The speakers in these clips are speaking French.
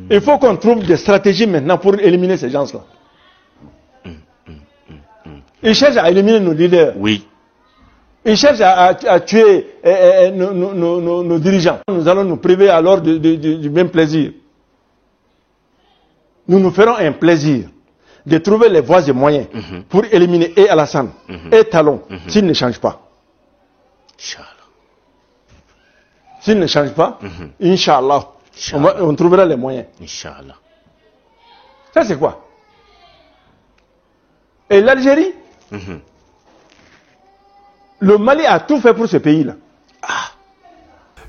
Il faut qu'on trouve des stratégies maintenant pour éliminer ces gens-là. Ils cherchent à éliminer nos leaders. Oui. Ils cherchent à tuer nos dirigeants. Nous allons nous priver alors du même plaisir. Nous nous ferons un plaisir de trouver les voies et moyens pour éliminer et Alassane et Talon s'ils ne changent pas. Inch'Allah. S'ils ne changent pas, Inch'Allah, on trouvera les moyens. Inch'Allah. Ça c'est quoi? Et l'Algérie, le Mali a tout fait pour ce pays-là.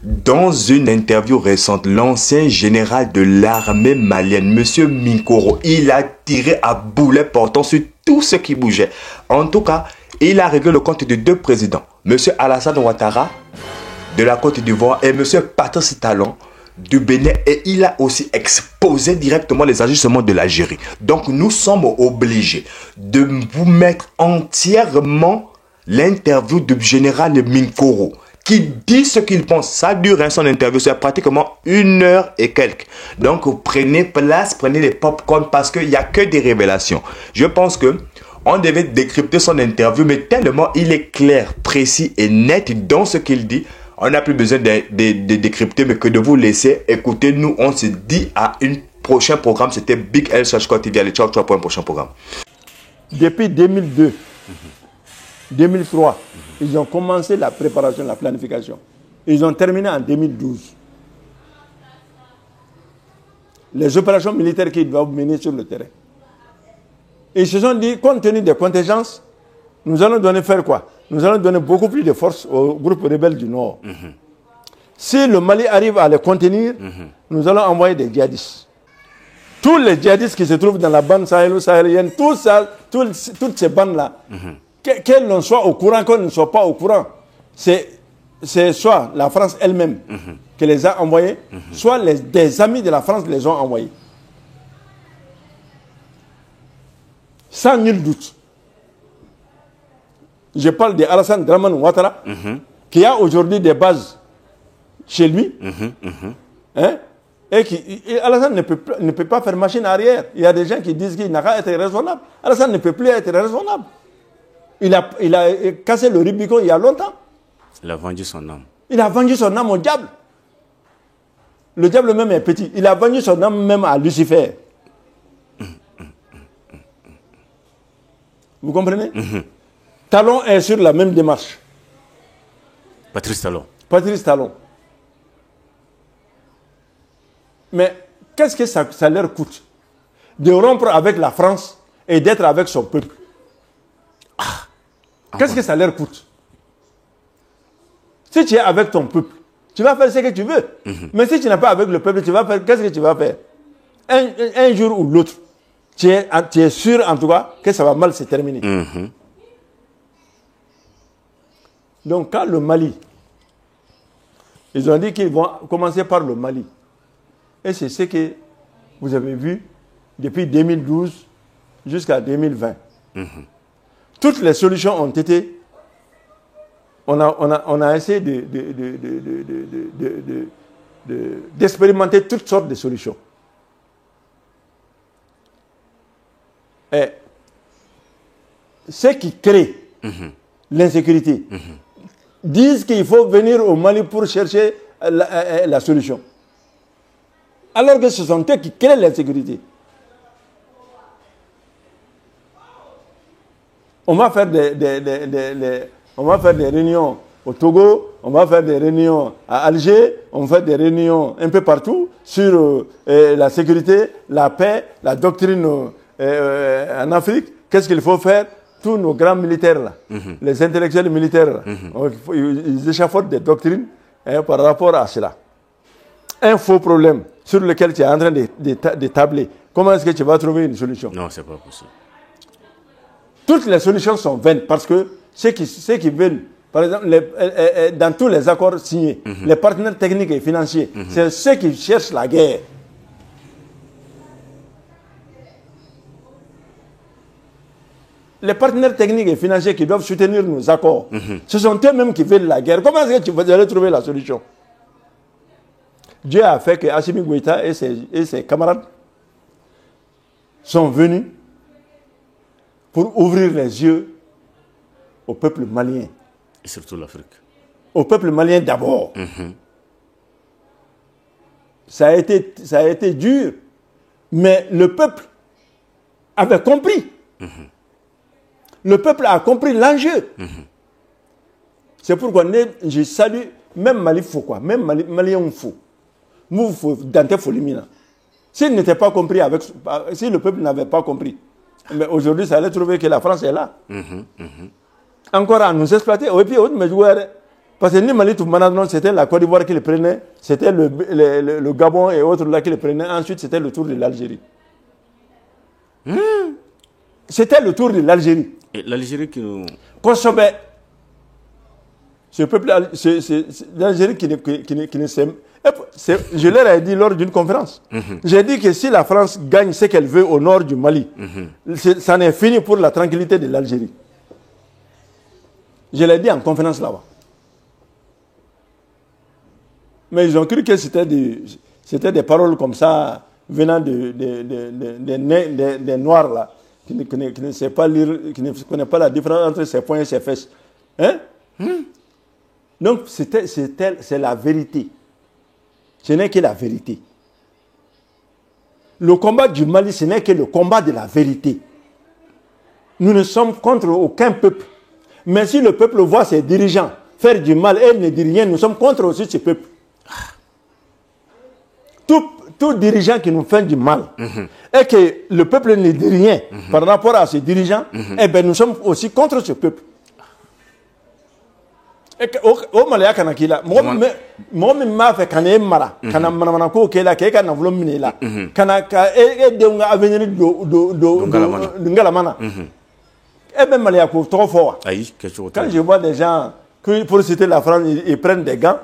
Dans une interview récente, l'ancien général de l'armée malienne, M. Minkoro, il a tiré à boulet portant sur tout ce qui bougeait. En tout cas, il a réglé le compte de deux présidents, M. Alassane Ouattara de la Côte d'Ivoire et M. Patrice Talon du Bénin, et il a aussi exposé directement les agissements de l'Algérie. Donc nous sommes obligés de vous mettre entièrement l'interview du général Minkoro qui dit ce qu'il pense. Ça dure, son interview, c'est pratiquement 1 heure et quelques. Donc prenez place, prenez les pop-corn parce qu'il n'y a que des révélations. Je pense que on devait décrypter son interview, mais tellement il est clair, précis et net dans ce qu'il dit, on n'a plus besoin de décrypter, mais que de vous laisser écouter. Nous, on se dit à un prochain programme. C'était Big L /Côte TV. Allez, ciao, ciao pour un prochain programme. Depuis 2002, 2003, ils ont commencé la préparation, la planification. Ils ont terminé en 2012. Les opérations militaires qu'ils doivent mener sur le terrain. Ils se sont dit, compte tenu des contingences, nous allons donner faire quoi? Nous allons donner beaucoup plus de force aux groupes rebelles du Nord. Si le Mali arrive à les contenir, nous allons envoyer des djihadistes. Tous les djihadistes qui se trouvent dans la bande sahélo-sahélienne, toutes ces bandes-là, qu'elles ne soient au courant, qu'elles ne soient pas au courant, c'est soit la France elle-même qui les a envoyés, soit des amis de la France les ont envoyés. Sans nul doute. Je parle de Alassane Draman Ouattara, qui a aujourd'hui des bases chez lui. Hein, et Alassane ne peut pas faire machine arrière. Il y a des gens qui disent qu'il n'a qu'à être raisonnable. Alassane ne peut plus être raisonnable. Il a cassé le Rubicon il y a longtemps. Il a vendu son âme. Il a vendu son âme au diable. Le diable même est petit. Il a vendu son âme même à Lucifer. Vous comprenez? Talon est sur la même démarche. Patrice Talon. Patrice Talon. Mais qu'est-ce que ça leur coûte de rompre avec la France et d'être avec son peuple? Qu'est-ce que ça leur coûte? Si tu es avec ton peuple, tu vas faire ce que tu veux. Mais si tu n'es pas avec le peuple, tu vas faire, qu'est-ce que tu vas faire? Un jour ou l'autre, tu es sûr en tout cas que ça va mal se terminer. Donc quand le Mali, ils ont dit qu'ils vont commencer par le Mali. Et c'est ce que vous avez vu depuis 2012 jusqu'à 2020. Toutes les solutions ont été... On a essayé d'expérimenter toutes sortes de solutions. Et ceux qui créent l'insécurité disent qu'il faut venir au Mali pour chercher la solution. Alors que ce sont eux qui créent l'insécurité. On va faire on va faire des réunions au Togo, on va faire des réunions à Alger, on va faire des réunions un peu partout sur la sécurité, la paix, la doctrine en Afrique. Qu'est-ce qu'il faut faire? Tous nos grands militaires, là, les intellectuels militaires, là, ils échafaudent des doctrines par rapport à cela. Un faux problème sur lequel tu es en train de tabler. Comment est-ce que tu vas trouver une solution? Non, c'est pas possible. Toutes les solutions sont vaines parce que ceux qui veulent, par exemple, dans tous les accords signés, les partenaires techniques et financiers, c'est ceux qui cherchent la guerre. Les partenaires techniques et financiers qui doivent soutenir nos accords, ce sont eux-mêmes qui veulent la guerre. Comment est-ce que vous allez trouver la solution? Dieu a fait que Assimi Goïta et ses camarades sont venus pour ouvrir les yeux au peuple malien. Et surtout l'Afrique. Au peuple malien d'abord. Ça a été dur, mais le peuple avait compris. Le peuple a compris l'enjeu. C'est pourquoi je salue, même Mali faut quoi, même Malien faut. Nous faut Dante Folimina. S'il n'était pas compris si le peuple n'avait pas compris, mais aujourd'hui ça allait trouver que la France est là. Encore à nous exploiter. Et puis parce que ni Mali tout maintenant c'était la Côte d'Ivoire qui le prenait, c'était le Gabon et autres là qui le prenaient. Ensuite c'était le tour de l'Algérie. C'était le tour de l'Algérie. Et l'Algérie qui nous... Kosobe, ce peuple, l'Algérie qui ne s'aime. Je leur ai dit lors d'une conférence. J'ai dit que si la France gagne ce qu'elle veut au nord du Mali, ça n'est fini pour la tranquillité de l'Algérie. Je l'ai dit en conférence là-bas. Mais ils ont cru que c'était des paroles comme ça, venant des Noirs là, qui ne sait pas lire, qui ne connaît pas la différence entre ses poings et ses fesses. Hein? Donc, c'est la vérité. Ce n'est que la vérité. Le combat du Mali, ce n'est que le combat de la vérité. Nous ne sommes contre aucun peuple. Mais si le peuple voit ses dirigeants faire du mal et ne dit rien, nous sommes contre aussi ce peuple. Tout dirigeant qui nous fait du mal et que le peuple ne dit rien par rapport à ses dirigeants, eh bien nous sommes aussi contre ce peuple. Au Mali, moi m'a fait kana mara kana manamana ko kela ke kana vlo minela kana ka de nga avenir do ngalamana eh ben Mali ko trop fort. Quand je vois des gens que pour citer la France ils prennent des gants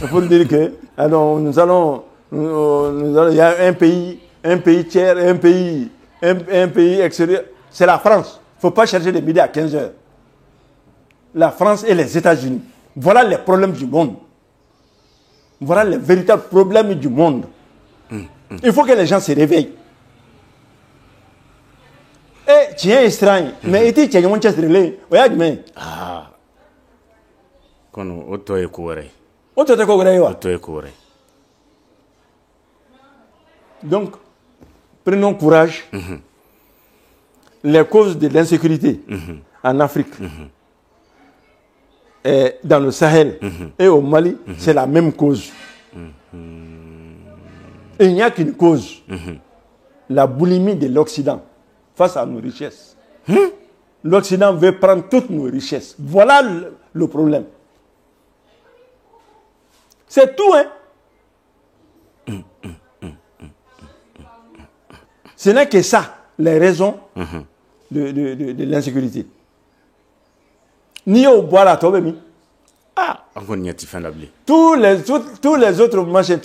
pour dire que alors nous allons il y a un pays tiers, un pays extérieur, c'est la France. Il ne faut pas chercher des midi à 15h. La France et les États-Unis. Voilà les problèmes du monde. Voilà les véritables problèmes du monde. Il faut que les gens se réveillent. Et tu es étrange. Mais tu es un peu mais. Ah. Quand on est couré. Donc, prenons courage. Les causes de l'insécurité en Afrique, et dans le Sahel et au Mali, c'est la même cause. Il n'y a qu'une cause. La boulimie de l'Occident face à nos richesses. L'Occident veut prendre toutes nos richesses. Voilà le problème. C'est tout, hein? Ce n'est que ça, les raisons de l'insécurité. Ni au bois la tombe. Ah, encore n'y a-t-il fin d'abli. Tous les autres machins,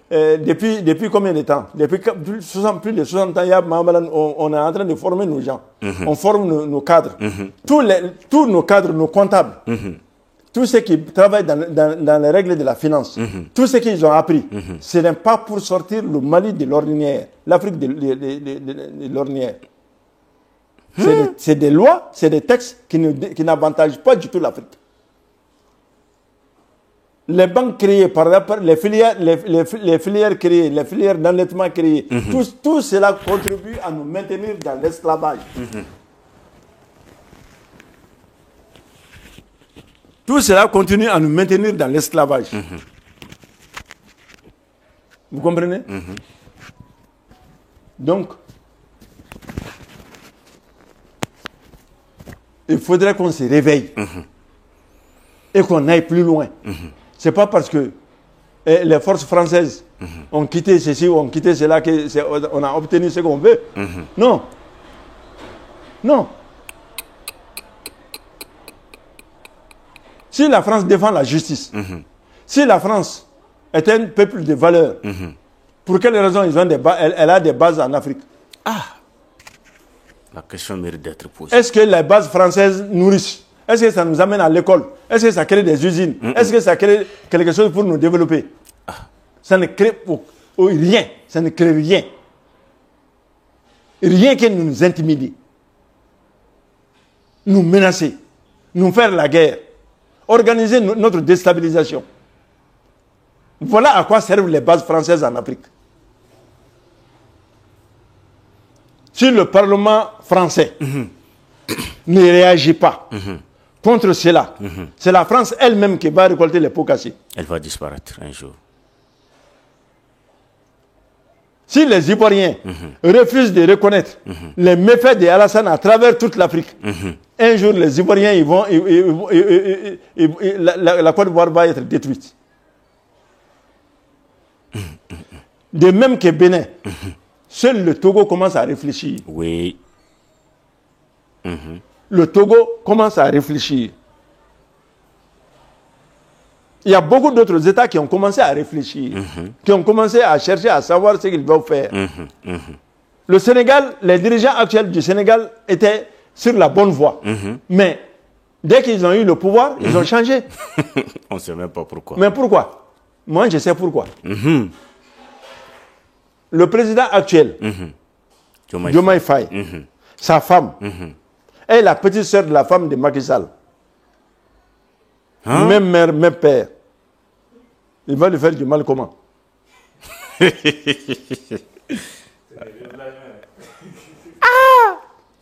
depuis combien de temps? Depuis plus de 60 ans, on est en train de former nos gens. On forme nos cadres. Tous nos cadres, nos comptables. Tous ceux qui travaillent dans les règles de la finance, tout ce qu'ils ont appris, ce n'est pas pour sortir le Mali de l'ordinaire, l'Afrique de l'ordinaire. C'est des lois, c'est des textes qui n'avantagent pas du tout l'Afrique. Les banques créées, par rapport, les filières créées, les filières d'endettement créées, tout cela contribue à nous maintenir dans l'esclavage. Tout cela continue à nous maintenir dans l'esclavage. Vous comprenez? Donc, il faudrait qu'on se réveille et qu'on aille plus loin. Ce n'est pas parce que les forces françaises ont quitté ceci ou ont quitté cela qu'on a obtenu ce qu'on veut. Non. Non. Si la France défend la justice, si la France est un peuple de valeurs, pour quelle raison elle a des bases en Afrique? Ah, la question mérite d'être posée. Est-ce que les bases françaises nourrissent? Est-ce que ça nous amène à l'école? Est-ce que ça crée des usines? Est-ce que ça crée quelque chose pour nous développer? Ça ne crée rien. Ça ne crée rien. Rien qui nous intimide. Nous menacer. Nous faire la guerre. Organiser notre déstabilisation. Voilà à quoi servent les bases françaises en Afrique. Si le Parlement français ne réagit pas contre cela, c'est la France elle-même qui va récolter les pots cassés. Elle va disparaître un jour. Si les Ivoiriens refusent de reconnaître les méfaits d'Alassane à travers toute l'Afrique, un jour les Ivoiriens, la Côte d'Ivoire va être détruite. De même que Bénin, seul le Togo commence à réfléchir. Oui. Le Togo commence à réfléchir. Il y a beaucoup d'autres États qui ont commencé à réfléchir, qui ont commencé à chercher à savoir ce qu'ils doivent faire. Le Sénégal, les dirigeants actuels du Sénégal étaient sur la bonne voie. Mais dès qu'ils ont eu le pouvoir, ils ont changé. On ne sait même pas pourquoi. Mais pourquoi? Moi, je sais pourquoi. Le président actuel, Diomaye Faye, sa femme, est la petite sœur de la femme de Macky Sall. Même mère, même père. Il va lui faire du mal comment?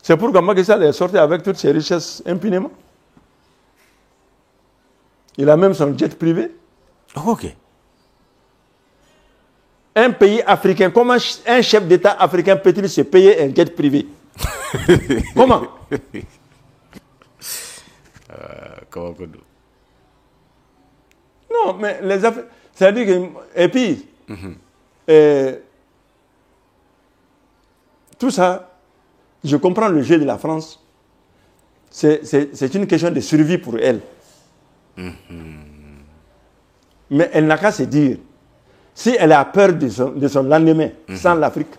C'est pourquoi Macky Sall est sorti avec toutes ses richesses impunément. Il a même son jet privé. Ok. Un pays africain, comment un chef d'État africain peut-il se payer un jet privé? Comment? Comment? Non, mais les Africains... C'est-à-dire que... Et puis... tout ça, je comprends le jeu de la France. C'est une question de survie pour elle. Mais elle n'a qu'à se dire, si elle a peur de son lendemain sans l'Afrique,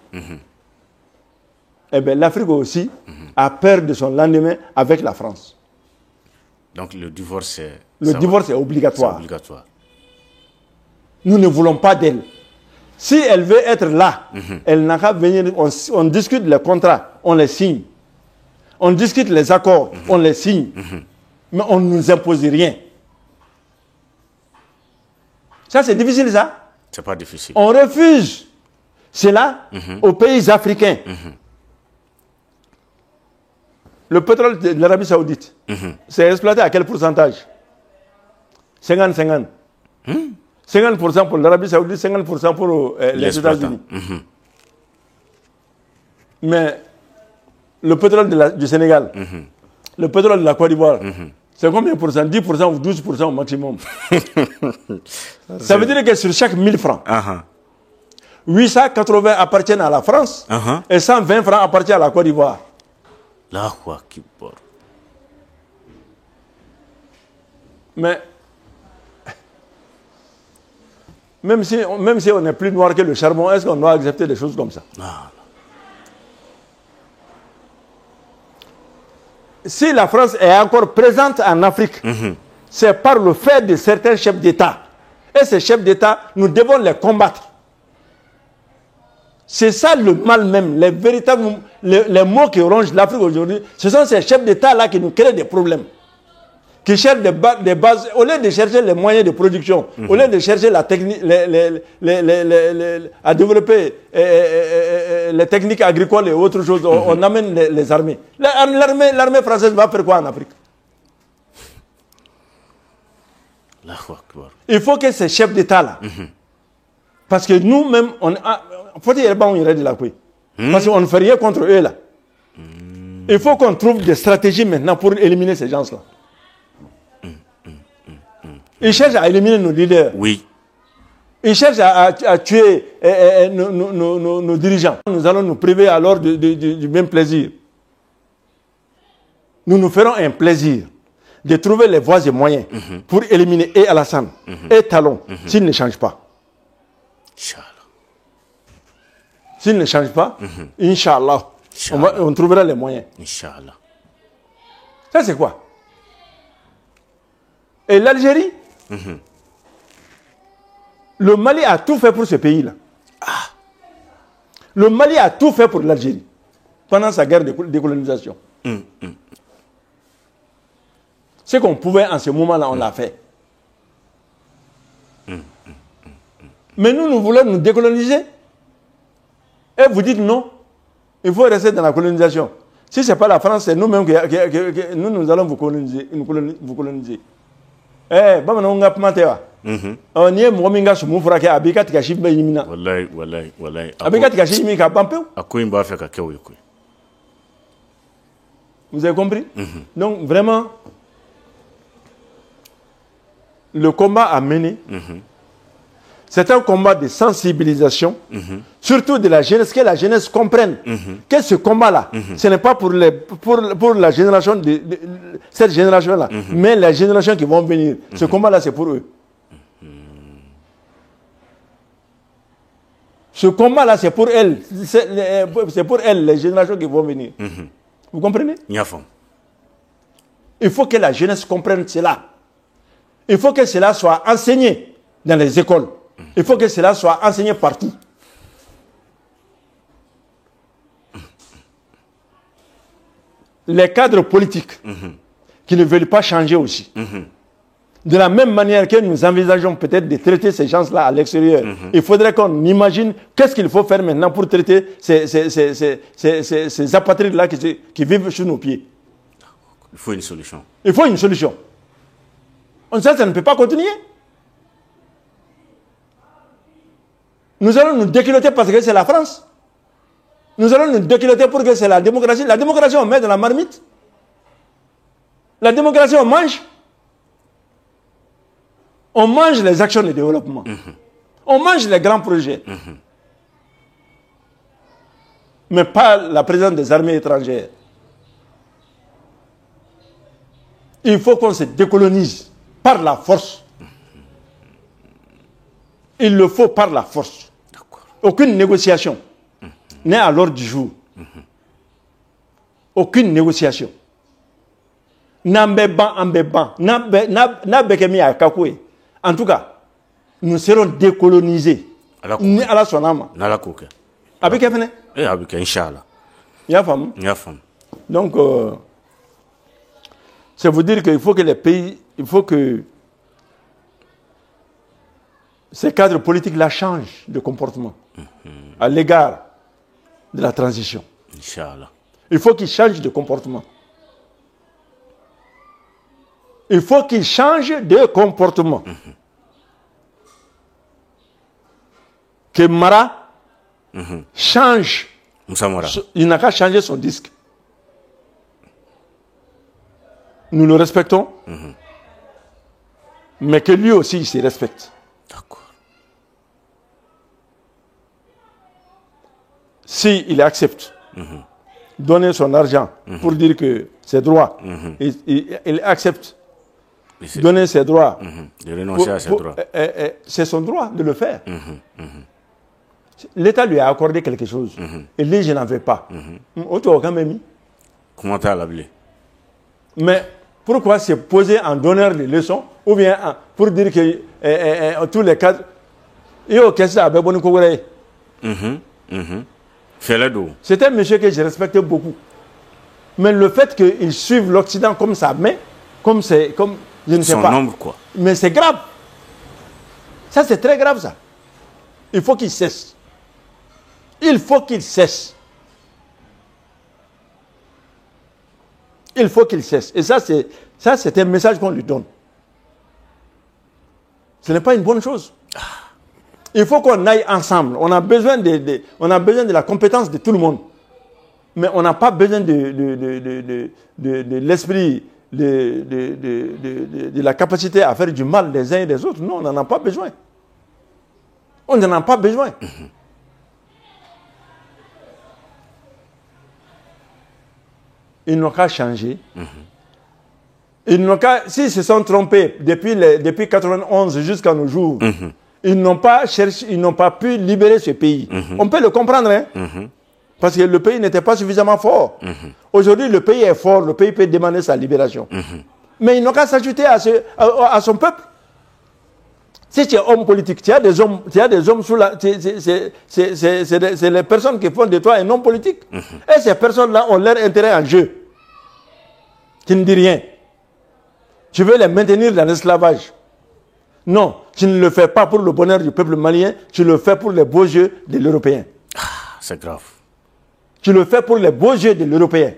eh bien l'Afrique aussi a peur de son lendemain avec la France. Donc le divorce est... Le divorce est obligatoire. C'est obligatoire. Nous ne voulons pas d'elle. Si elle veut être là, elle n'a qu'à venir, on discute les contrats, on les signe. On discute les accords, on les signe. Mais on ne nous impose rien. Ça, c'est difficile, ça? C'est pas difficile. On refuse cela aux pays africains. Le pétrole de l'Arabie Saoudite, c'est exploité à quel pourcentage? 50-50. 50% pour l'Arabie Saoudite, 50% pour les États-Unis. Mais le pétrole du Sénégal, le pétrole de la Côte d'Ivoire, c'est combien pour cent? 10% ou 12% au maximum. Ça veut dire que sur chaque 1000 francs, 880 appartiennent à la France et 120 francs appartiennent à la Côte d'Ivoire. Là, quoi, qui porte. Mais même si on est plus noir que le charbon, est-ce qu'on doit accepter des choses comme ça? Non. Si la France est encore présente en Afrique, c'est par le fait de certains chefs d'État. Et ces chefs d'État, nous devons les combattre. C'est ça le mal même, les véritables les maux qui rongent l'Afrique aujourd'hui. Ce sont ces chefs d'État-là qui nous créent des problèmes. Qui cherchent des bases, au lieu de chercher les moyens de production, au lieu de chercher la technique, à développer les techniques agricoles et autres choses, on amène les armées. L'armée française va faire quoi en Afrique? Il faut que ces chefs d'État-là, parce que nous-mêmes, parce qu'on ne fait rien contre eux là. Il faut qu'on trouve des stratégies maintenant pour éliminer ces gens-là. Ils cherchent à éliminer nos leaders. Oui. Ils cherchent à tuer nos dirigeants. Nous allons nous priver alors du même plaisir. Nous nous ferons un plaisir de trouver les voies et moyens pour éliminer et Alassane et Talon s'ils ne changent pas. Inch'Allah. S'ils ne changent pas, Inch'Allah, on trouvera les moyens. Inch'Allah. Ça c'est quoi? Et l'Algérie, Le Mali a tout fait pour ce pays-là. Le Mali a tout fait pour l'Algérie pendant sa guerre de décolonisation. Ce qu'on pouvait en ce moment-là, on l'a fait. Mais nous voulons nous décoloniser. Et vous dites non, il faut rester dans la colonisation. Si ce n'est pas la France, c'est nous-mêmes que nous allons vous coloniser. Eh, on a planté. On y est, Mominga, sur mon frère, Abika Tikashi, Bayimina. Wallahi. Abika Tikashi, Mika Pampeu. Vous avez compris? Donc, vraiment, le combat à mener, c'est un combat de sensibilisation, surtout de la jeunesse, que la jeunesse comprenne que ce combat-là, ce n'est pas pour la génération cette génération-là, mais les générations qui vont venir. Ce combat-là, c'est pour eux. Ce combat-là, c'est pour elles. C'est pour elles, les générations qui vont venir. Vous comprenez? Il faut que la jeunesse comprenne cela. Il faut que cela soit enseigné dans les écoles. Il faut que cela soit enseigné partout. Les cadres politiques qui ne veulent pas changer aussi. De la même manière que nous envisageons peut-être de traiter ces gens-là à l'extérieur, il faudrait qu'on imagine qu'est-ce qu'il faut faire maintenant pour traiter ces apatrides-là qui vivent sous nos pieds. Il faut une solution. Il faut une solution. Ça ne peut pas continuer. Nous allons nous déculoter parce que c'est la France. Nous allons nous déculoter parce que c'est la démocratie. La démocratie, on met dans la marmite. La démocratie, on mange. On mange les actions de développement. On mange les grands projets. Mais pas la présence des armées étrangères. Il faut qu'on se décolonise par la force. Il le faut par la force. Aucune négociation n'est à l'ordre du jour. Aucune négociation. En tout cas, nous serons décolonisés. À son âme. Avec Inch'Allah. Donc, c'est vous dire qu'il faut que les pays, il faut que ces cadres politiques-là changent de comportement à l'égard de la transition. Inch'Allah. Il faut qu'ils changent de comportement. Il faut qu'ils changent de comportement. Que Mara change. Il n'a qu'à changer son disque. Nous le respectons, mais que lui aussi il se respecte. D'accord. S'il accepte donner son argent pour dire que c'est droit, il accepte donner ses droits, de renoncer à ses droits. C'est son droit de le faire. L'État lui a accordé quelque chose. Et lui, je n'en veux pas. Comment tu as l'appelé? Mais pourquoi se poser en donneur de leçons ou bien pour dire que tous les cadres. C'est un monsieur que je respecte beaucoup. Mais le fait qu'il suive l'Occident comme ça, comme je ne sais pas. Nombre, quoi. Mais c'est grave. Ça, c'est très grave, ça. Il faut qu'il cesse. Il faut qu'il cesse. Il faut qu'il cesse. Et ça, c'est un message qu'on lui donne. Ce n'est pas une bonne chose. Il faut qu'on aille ensemble. On a besoin de la compétence de tout le monde. Mais on n'a pas besoin de l'esprit, de la capacité à faire du mal les uns et les autres. Non, on n'en a pas besoin. On n'en a pas besoin. Ils n'ont qu'à changer. Ils n'ont qu'à, s'ils se sont trompés depuis 1991 jusqu'à nos jours, ils n'ont pas cherché, ils n'ont pas pu libérer ce pays. On peut le comprendre, hein? Parce que le pays n'était pas suffisamment fort. Aujourd'hui, le pays est fort, le pays peut demander sa libération. Mais ils n'ont qu'à s'ajouter à son peuple. Si tu es homme politique, tu as des hommes sous la... C'est les personnes qui font de toi un homme politique. Et ces personnes-là ont leur intérêt en jeu. Tu ne dis rien. Tu veux les maintenir dans l'esclavage. Non, tu ne le fais pas pour le bonheur du peuple malien, tu le fais pour les beaux yeux de l'Européen. C'est grave. Tu le fais pour les beaux yeux de l'Européen.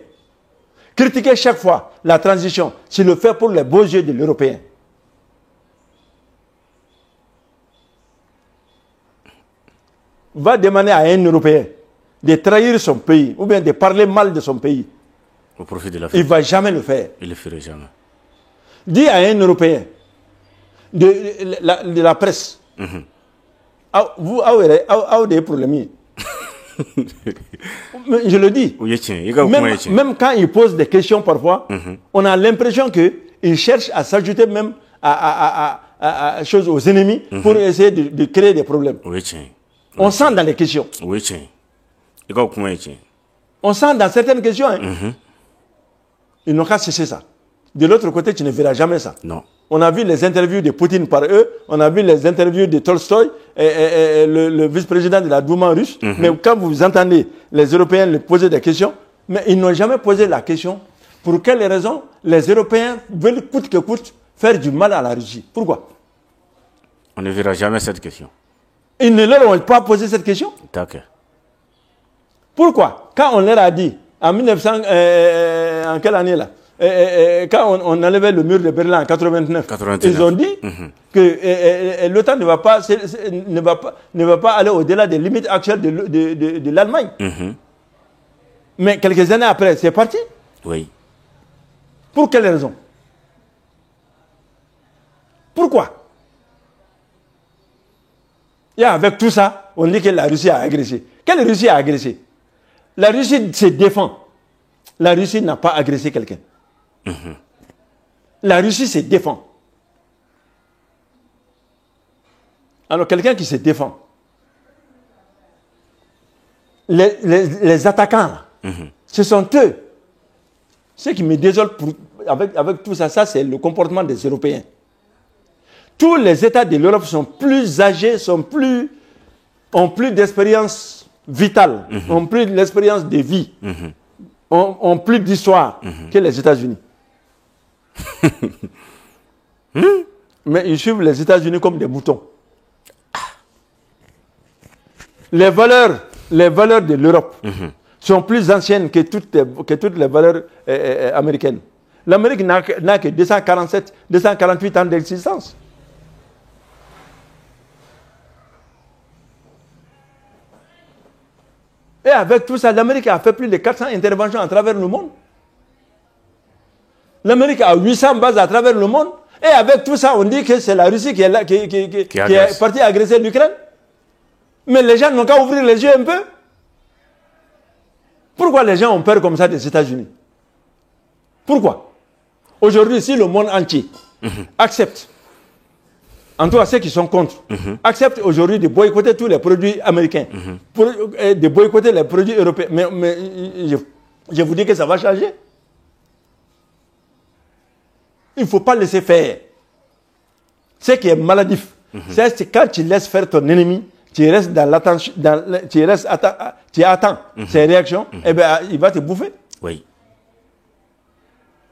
Critiquer chaque fois la transition, tu le fais pour les beaux yeux de l'Européen. Va demander à un Européen de trahir son pays ou bien de parler mal de son pays. Au profit de l'Afrique. Il ne va jamais le faire. Il ne le ferait jamais. Dis à un Européen de la presse, vous avez des problèmes. Je le dis. Même quand il pose des questions parfois, on a l'impression qu'il cherche à s'ajouter même à choses aux ennemis pour essayer de créer des problèmes. On sent dans les questions. On sent dans certaines questions. Ils n'ont qu'à cesser ça. De l'autre côté, tu ne verras jamais ça. Non. On a vu les interviews de Poutine par eux, on a vu les interviews de Tolstoï, et le vice-président de la Douma russe. Mais quand vous entendez les Européens leur poser des questions, mais ils n'ont jamais posé la question pour quelles raisons les Européens veulent coûte que coûte faire du mal à la Russie. Pourquoi? On ne verra jamais cette question. Ils ne leur ont pas posé cette question. D'accord. Pourquoi? Quand on leur a dit, en 1900, en quelle année là? Quand on enlevait le mur de Berlin en 89, ils ont dit que l'OTAN ne va pas aller au-delà des limites actuelles de l'Allemagne. Mais quelques années après, c'est parti. Oui. Pour quelle raison? Pourquoi? Et avec tout ça, on dit que la Russie a agressé. Quelle Russie a agressé? La Russie se défend. La Russie n'a pas agressé quelqu'un. La Russie se défend. Alors quelqu'un qui se défend, les attaquants, ce sont eux. Ce qui me désole avec tout ça, ça c'est le comportement des Européens. Tous les États de l'Europe sont plus âgés, ont plus d'expérience vitale, ont plus d'expérience de vie, ont plus d'histoire que les États-Unis. Mais ils suivent les États-Unis comme des moutons. Les valeurs de l'Europe sont plus anciennes que toutes les valeurs américaines. L'Amérique n'a que 248 ans d'existence. Et avec tout ça, l'Amérique a fait plus de 400 interventions à travers le monde. L'Amérique a 800 bases à travers le monde. Et avec tout ça, on dit que c'est la Russie qui est partie agresser l'Ukraine. Mais les gens n'ont qu'à ouvrir les yeux un peu. Pourquoi les gens ont peur comme ça des États-Unis? Pourquoi? Aujourd'hui, si le monde entier accepte, en tout cas ceux qui sont contre, acceptent aujourd'hui de boycotter tous les produits américains, de boycotter les produits européens, mais je vous dis que ça va changer. Il ne faut pas laisser faire. Ce qui est maladif, c'est quand tu laisses faire ton ennemi, tu restes dans l'attention, tu attends ses réactions, et bien il va te bouffer. Oui.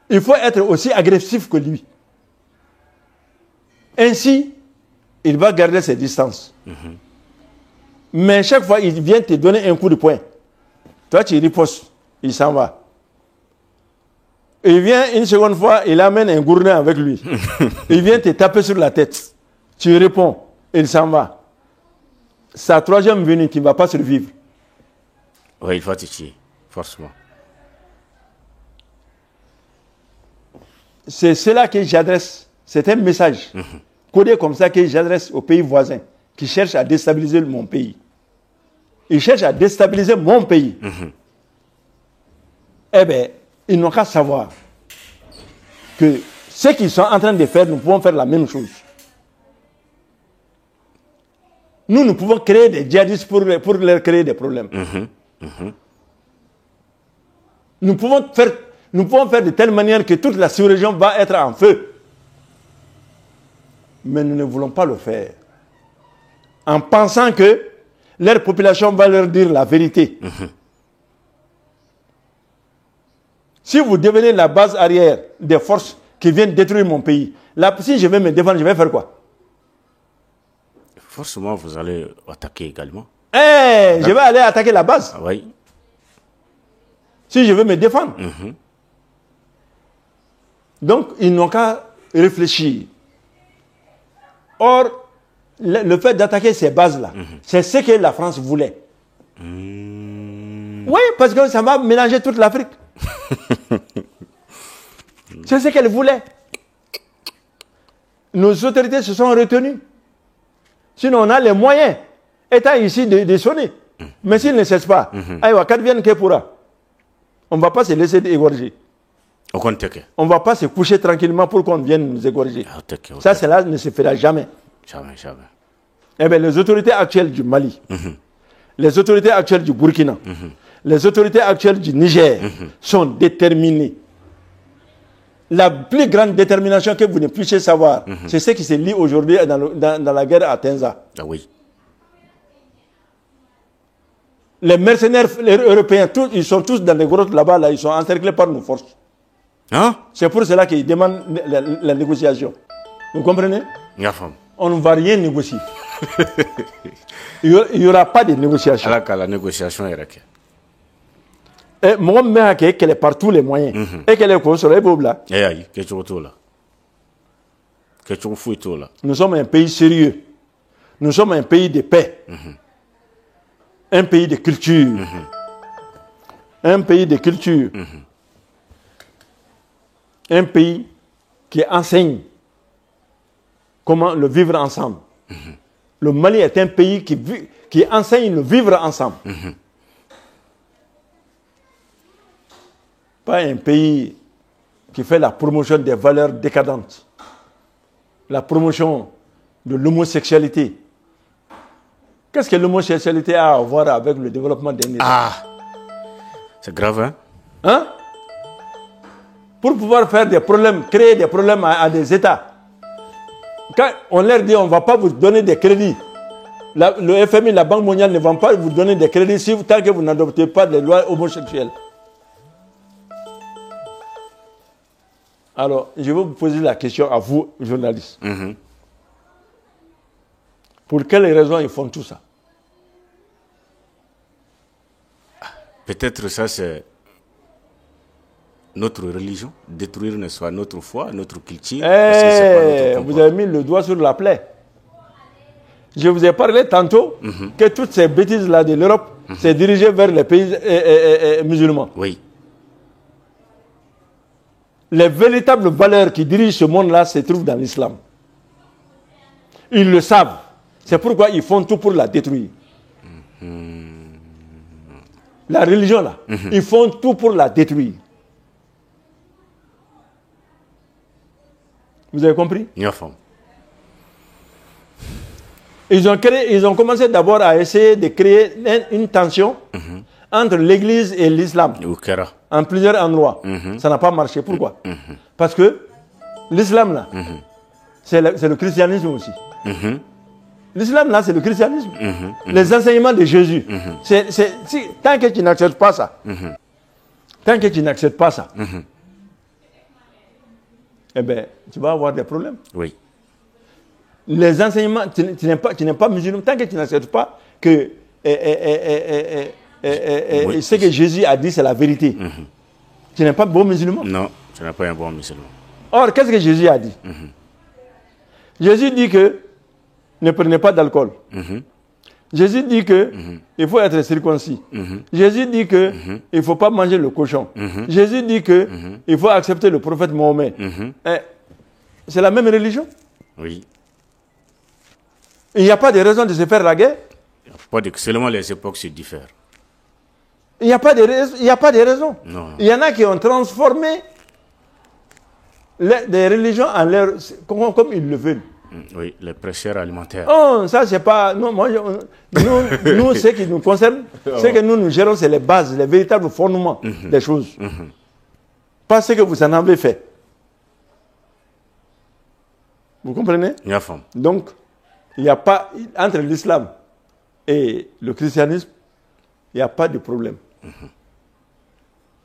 Il faut être aussi agressif que lui. Ainsi, il va garder ses distances. Mais chaque fois, il vient te donner un coup de poing. Toi, tu ripostes, il s'en va. Il vient une seconde fois, il amène un gourdin avec lui. Il vient te taper sur la tête. Tu réponds, il s'en va. Sa troisième venue, tu ne vas pas survivre. Oui, il va te tuer, forcément. C'est cela que j'adresse. C'est un message codé comme ça que j'adresse aux pays voisins qui cherchent à déstabiliser mon pays. Ils cherchent à déstabiliser mon pays. Eh bien, ils n'ont qu'à savoir que ce qu'ils sont en train de faire, nous pouvons faire la même chose. Nous pouvons créer des djihadistes pour leur créer des problèmes. Nous pouvons faire de telle manière que toute la sous-région va être en feu. Mais nous ne voulons pas le faire. En pensant que leur population va leur dire la vérité. Si vous devenez la base arrière des forces qui viennent détruire mon pays, là, si je vais me défendre, je vais faire quoi? Forcément, vous allez attaquer également. Je vais aller attaquer la base. Ah, oui. Si je veux me défendre. Donc, ils n'ont qu'à réfléchir. Or, le fait d'attaquer ces bases-là, c'est ce que la France voulait. Oui, parce que ça va mélanger toute l'Afrique. C'est ce qu'elle voulait. Nos autorités se sont retenues. Sinon, on a les moyens, étant ici, de sonner. Mais s'ils ne cessent pas, on ne va pas se laisser égorger. On ne va pas se coucher tranquillement pour qu'on vienne nous égorger. Ça, cela ne se fera jamais. Jamais, jamais. Eh bien, les autorités actuelles du Mali, les autorités actuelles du Burkina, les autorités actuelles du Niger sont déterminées. La plus grande détermination que vous ne puissiez savoir, c'est ce qui se lit aujourd'hui dans la guerre à Tenza. Ah oui. Les mercenaires européens, ils sont tous dans les grottes là-bas, là, ils sont encerclés par nos forces. Hein? C'est pour cela qu'ils demandent la négociation. Vous comprenez? On ne va rien négocier. Il n'y aura pas de négociation. La négociation est raquée. Et moi, je qu'elle est par tous les moyens. Et qu'elle est consolée, là. Nous sommes un pays sérieux. Nous sommes un pays de paix. Un pays de culture. Un pays de culture. Un pays qui enseigne comment le vivre ensemble. Le Mali est un pays qui enseigne le vivre ensemble. Pas un pays qui fait la promotion des valeurs décadentes. La promotion de l'homosexualité. Qu'est-ce que l'homosexualité a à voir avec le développement d'un État? Ah, c'est grave, hein? Hein? Pour pouvoir faire des problèmes, créer des problèmes à des États. Quand on leur dit on ne va pas vous donner des crédits, le FMI, la Banque mondiale ne vont pas vous donner des crédits tant que vous n'adoptez pas des lois homosexuelles. Alors, je vais vous poser la question à vous, journalistes. Pour quelles raisons ils font tout ça? Peut-être ça c'est notre religion, détruire ne soit notre foi, notre culture. Vous avez mis le doigt sur la plaie. Je vous ai parlé tantôt que toutes ces bêtises-là de l'Europe c'est dirigé vers les pays musulmans. Oui. Les véritables valeurs qui dirigent ce monde-là se trouvent dans l'islam. Ils le savent. C'est pourquoi ils font tout pour la détruire. La religion, là, ils font tout pour la détruire. Vous avez compris? Ils ont commencé d'abord à essayer de créer une tension entre l'Église et l'islam. En plusieurs endroits. Ça n'a pas marché. Pourquoi? Parce que l'islam, là, c'est le christianisme aussi. L'islam, là, c'est le christianisme. Les enseignements de Jésus. Tant que tu n'acceptes pas ça, eh bien, tu vas avoir des problèmes. Oui. Les enseignements, tu n'es pas musulman, tant que tu n'acceptes pas que ce que Jésus a dit, c'est la vérité. Tu n'es pas bon musulman. Non, tu n'es pas un bon musulman. Or, qu'est-ce que Jésus a dit? Jésus dit que ne prenez pas d'alcool. Jésus dit que il faut être circoncis. Jésus dit que il ne faut pas manger le cochon. Jésus dit que il faut accepter le prophète Mohammed. C'est la même religion? Oui. Il n'y a pas de raison de se faire la guerre? Seulement les époques se diffèrent. Il n'y a pas de raison. Non. Il y en a qui ont transformé des religions en leur, comme ils le veulent. Oui, les prêcheurs alimentaires. Oh, ça c'est pas... Non, nous, ce qui nous concerne, ce que nous gérons, c'est les bases, les véritables fondements des choses. Pas ce que vous en avez fait. Vous comprenez? Ña fam. Donc, il n'y a pas, entre l'islam et le christianisme, il n'y a pas de problème.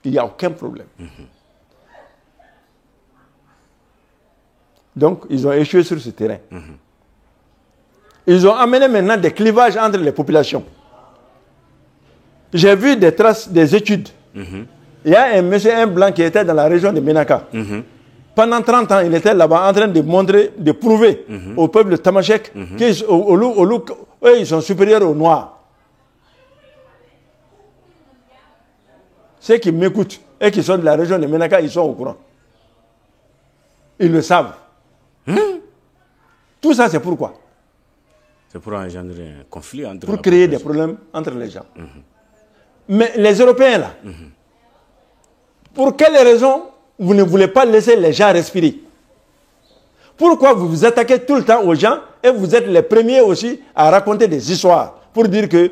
Il n'y a aucun problème. Donc, ils ont échoué sur ce terrain. Ils ont amené maintenant des clivages entre les populations. J'ai vu des traces, des études. Il y a un monsieur, un blanc qui était dans la région de Ménaka. Pendant 30 ans, il était là-bas en train de montrer, de prouver au peuple tamashek qu'eux, ils sont supérieurs aux Noirs. Ceux qui m'écoutent et qui sont de la région de Ménaka, ils sont au courant. Ils le savent. Tout ça, c'est pourquoi? C'est pour engendrer un conflit entre pour créer des problèmes entre les gens. Mais les Européens, là, pour quelles raisons vous ne voulez pas laisser les gens respirer? Pourquoi vous vous attaquez tout le temps aux gens et vous êtes les premiers aussi à raconter des histoires pour dire que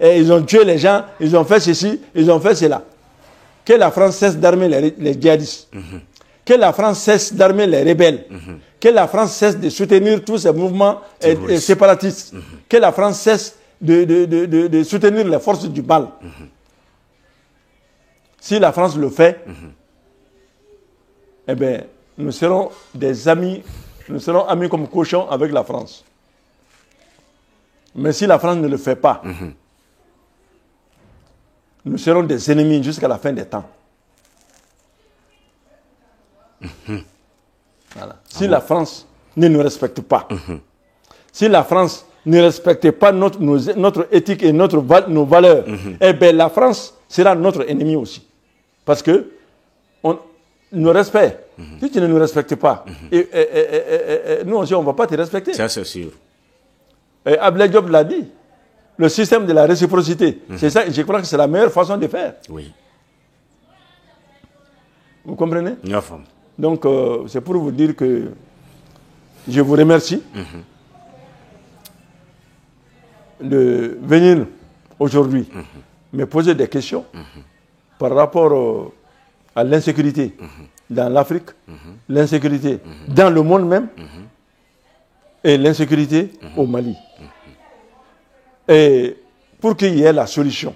ils ont tué les gens, ils ont fait ceci, ils ont fait cela? Que la France cesse d'armer les djihadistes. Que la France cesse d'armer les rebelles. Que la France cesse de soutenir tous ces mouvements séparatistes. Que la France cesse de soutenir les forces du mal. Si la France le fait, eh bien, nous serons des amis, nous serons amis comme cochons avec la France. Mais si la France ne le fait pas, nous serons des ennemis jusqu'à la fin des temps. Voilà. Si la France ne nous respecte pas, si la France ne respecte pas notre éthique et nos valeurs, eh bien la France sera notre ennemi aussi. Parce que nous respect. Si tu ne nous respectes pas, nous aussi on ne va pas te respecter. Ça c'est sûr. Et Abdoulaye Diop l'a dit. Le système de la réciprocité, c'est ça, je crois que c'est la meilleure façon de faire. Oui. Vous comprenez? Ña fam. Donc, c'est pour vous dire que je vous remercie de venir aujourd'hui me poser des questions par rapport à l'insécurité dans l'Afrique, l'insécurité dans le monde même et l'insécurité au Mali. Et pour qu'il y ait la solution,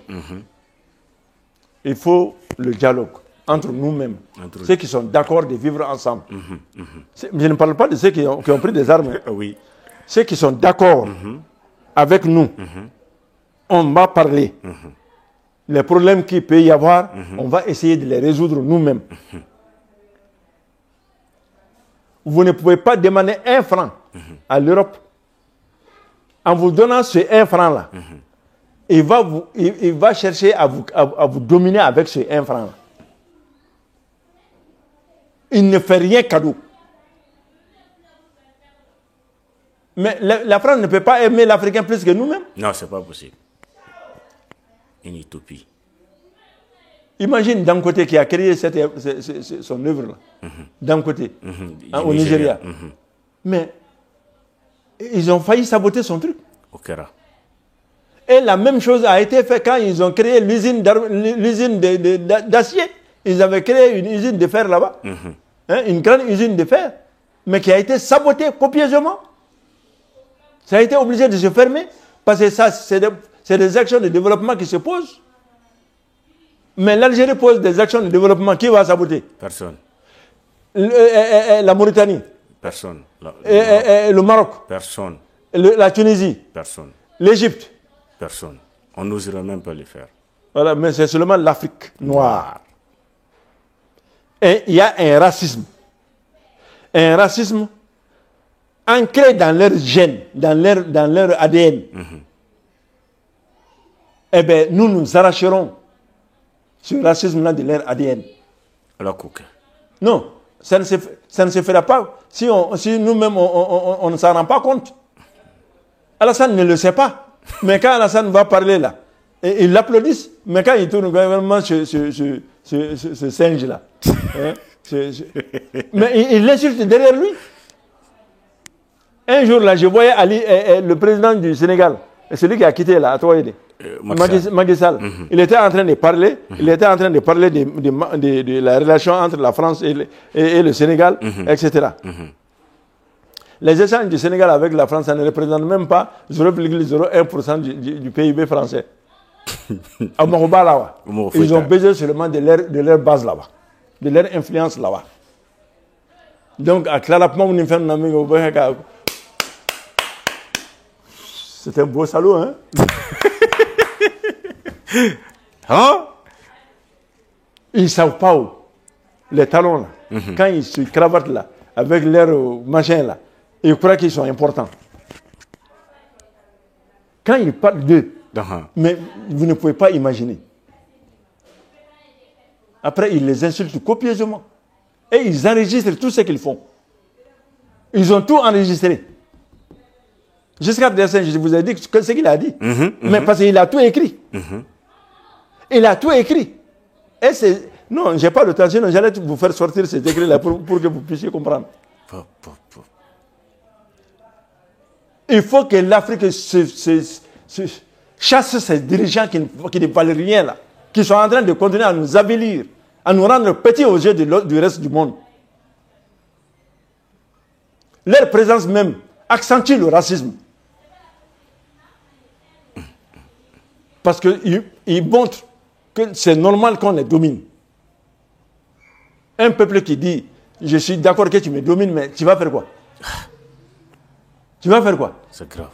il faut le dialogue entre nous-mêmes, ceux qui sont d'accord de vivre ensemble. Je ne parle pas de ceux qui ont pris des armes. Oui. Ceux qui sont d'accord avec nous, on va parler. Les problèmes qu'il peut y avoir, on va essayer de les résoudre nous-mêmes. Vous ne pouvez pas demander 1 franc à l'Europe. En vous donnant ce 1 franc-là, il va chercher à vous dominer avec ce 1 franc-là. Il ne fait rien cadeau. Mais la France ne peut pas aimer l'Africain plus que nous-mêmes. Non, c'est pas possible. Une utopie. Imagine Dangote qui a créé son œuvre-là. Dangote, au Nigeria. Mais ils ont failli saboter son truc. Okera. Et la même chose a été faite quand ils ont créé l'usine d'acier. Ils avaient créé une usine de fer là-bas. Une grande usine de fer. Mais qui a été sabotée copieusement. Ça a été obligé de se fermer. Parce que ça, c'est des actions de développement qui se posent. Mais l'Algérie pose des actions de développement. Qui va saboter? Personne. La Mauritanie. Personne. Le Maroc. Personne. La Tunisie. Personne. L'Égypte. Personne. On n'oserait même pas le faire. Voilà, mais c'est seulement l'Afrique noire. Et il y a un racisme. Un racisme ancré dans leur gène, dans leur ADN. Eh bien, nous arracherons ce racisme-là de leur ADN. La coque. Non, ça ne se fera pas si nous-mêmes on ne s'en rend pas compte. Alassane ne le sait pas. Mais quand Alassane va parler là, et ils l'applaudissent, mais quand il tourne vraiment ce singe-là, mais il l'insulte derrière lui. Un jour là, je voyais Ali, le président du Sénégal, celui qui a quitté là, à Touaïdé, Macky Sall. Il était en train de parler, de la relation entre la France et le Sénégal, etc. Les échanges du Sénégal avec la France, ça ne représente même pas 0,01% du PIB français. À Mokoba, là-bas. Ils ont besoin seulement de leur base là-bas, de leur influence là-bas. Donc, à Clarapement, c'est un beau salaud, hein? Hein? Ils ne savent pas où. Les talons, là, quand ils se cravatent là, avec leur machin là, ils croient qu'ils sont importants. Quand ils parlent d'eux, mais vous ne pouvez pas imaginer. Après, ils les insultent copieusement. Et ils enregistrent tout ce qu'ils font. Ils ont tout enregistré. Jusqu'à présent, je vous ai dit ce qu'il a dit. Mais parce qu'il a tout écrit. Il a tout écrit. Et c'est... Non, je n'ai pas le temps, sinon j'allais vous faire sortir cet écrit-là pour que vous puissiez comprendre. Il faut que l'Afrique chasse ces dirigeants qui ne valent rien là, qui sont en train de continuer à nous avilir, à nous rendre petits aux yeux du reste du monde. Leur présence même accentue le racisme. Parce qu'ils montrent que c'est normal qu'on les domine. Un peuple qui dit, je suis d'accord que tu me domines, mais tu vas faire quoi? Tu vas faire quoi? C'est grave.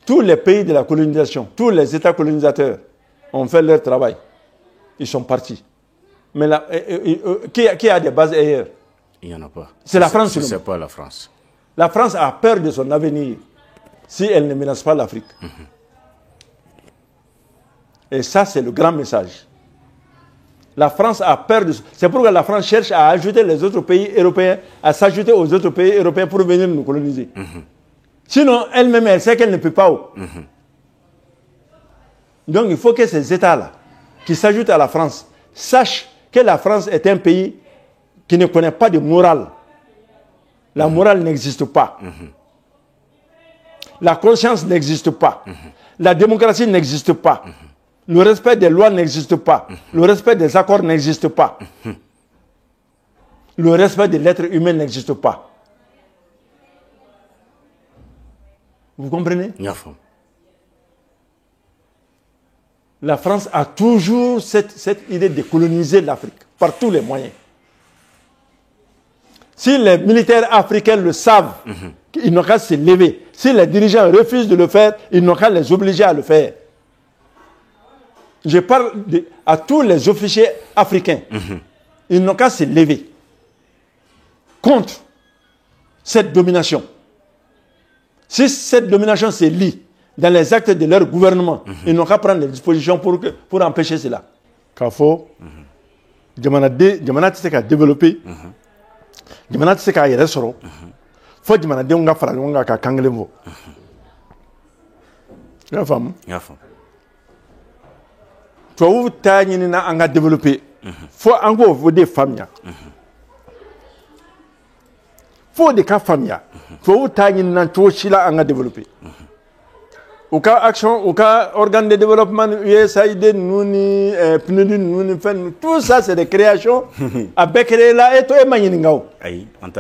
Tous les pays de la colonisation, tous les États colonisateurs ont fait leur travail. Ils sont partis. Mais là, qui a des bases ailleurs? Il n'y en a pas. C'est la France. C'est pas la France. La France a peur de son avenir si elle ne menace pas l'Afrique. Et ça, c'est le grand message. La France a peur de... C'est pourquoi la France cherche à ajouter les autres pays européens, à s'ajouter aux autres pays européens pour venir nous coloniser. Sinon, elle-même, elle sait qu'elle ne peut pas. Donc, il faut que ces États-là, qui s'ajoutent à la France, sachent que la France est un pays qui ne connaît pas de morale. La morale n'existe pas. La conscience n'existe pas. La démocratie n'existe pas. Le respect des lois n'existe pas. Le respect des accords n'existe pas. Le respect de l'être humain n'existe pas. Vous comprenez? La France a toujours cette idée de coloniser l'Afrique par tous les moyens. Si les militaires africains le savent, ils n'ont qu'à se lever. Si les dirigeants refusent de le faire, ils n'ont qu'à les obliger à le faire. Je parle à tous les officiers africains. Ils n'ont qu'à se lever contre cette domination. Si cette domination se lie dans les actes de leur gouvernement, ils n'ont qu'à prendre des dispositions pour empêcher cela. Kafo, jamana tise ka développer, jamana tise ka yɛrɛ sɔrɔ, fo jamana denw ka fara ɲɔgɔn kan ka kan kelen fɔ. I y'a faamu? I y'a faamu. Tubabuw ta ɲinina an ka développer, fo an k'o de faamuya. Fo de ka faamuya. Tubabuw ta ɲinina cogo si la an ka développer. Au cas action, au cas organe de développement, USAID, Nouni, PNUD, Nouni, tout ça c'est des créations. Avec créé là, et toi,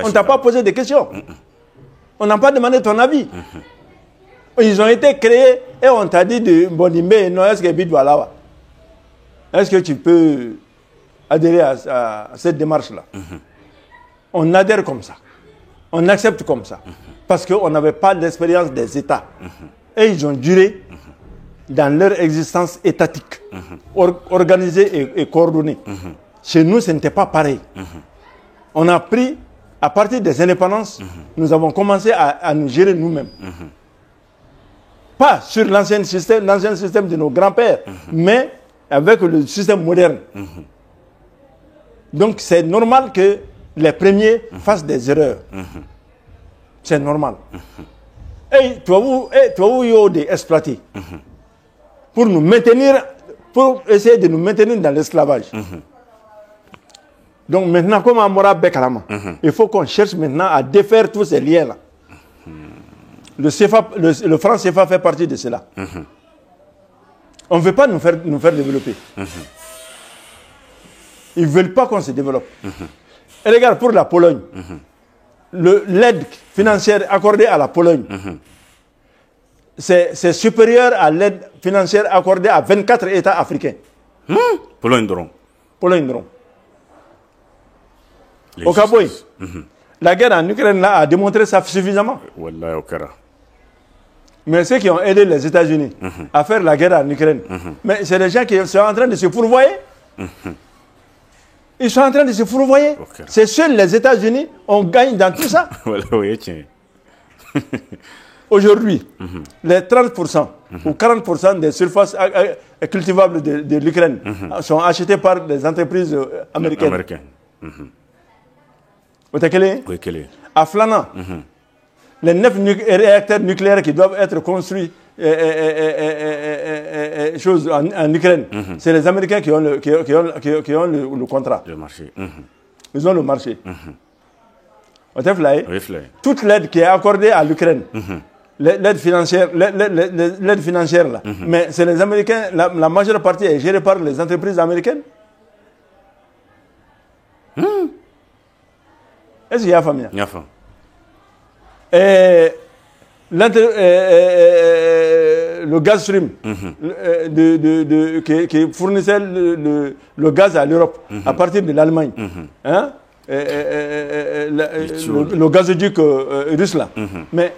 on t'a pas posé de questions. On n'a pas demandé ton avis. Ils ont été créés et on t'a dit de Bonimé, non, est-ce que Bidwala, est-ce que tu peux adhérer à cette démarche-là? On adhère comme ça. On accepte comme ça. Parce qu'on n'avait pas d'expérience des États. Et ils ont duré dans leur existence étatique, organisée et coordonnée. Chez nous, ce n'était pas pareil. On a pris, à partir des indépendances, nous avons commencé à nous gérer nous-mêmes. Pas sur l'ancien système de nos grands-pères, mais avec le système moderne. Donc c'est normal que les premiers fassent des erreurs. C'est normal. Et toi, vous exploiter pour nous maintenir, pour essayer de nous maintenir dans l'esclavage. Donc maintenant, comme Amora Bekalama, il faut qu'on cherche maintenant à défaire tous ces liens-là. Le franc CFA fait partie de cela. On ne veut pas nous faire développer. Ils ne veulent pas qu'on se développe. Et regarde, pour la Pologne, l'aide financière accordée à la Pologne, c'est supérieur à l'aide financière accordée à 24 États africains. Pologne Dron. Pologne Dron. Au Kaboy, la guerre en Ukraine là, a démontré ça suffisamment. Wallahi Okara. Mais ceux qui ont aidé les États-Unis à faire la guerre en Ukraine, mais c'est des gens qui sont en train de se fourvoyer. Ils sont en train de se fourvoyer. Okay. C'est seuls les États-Unis on gagne dans tout ça. Aujourd'hui, les 30% ou 40% des surfaces cultivables de l'Ukraine sont achetées par des entreprises américaines. À Flana, les 9 réacteurs nucléaires qui doivent être construits en Ukraine, c'est les Américains qui ont le contrat. Le marché. Ils ont le marché. Toute l'aide qui est accordée à l'Ukraine, l'aide financière là, mais c'est les Américains, la majeure partie est gérée par les entreprises américaines. Est-ce qu'il y a famille? Il y a famille. Le gaz stream qui fournissait le gaz à l'Europe à partir de l'Allemagne, le gazoduc russe là. Mais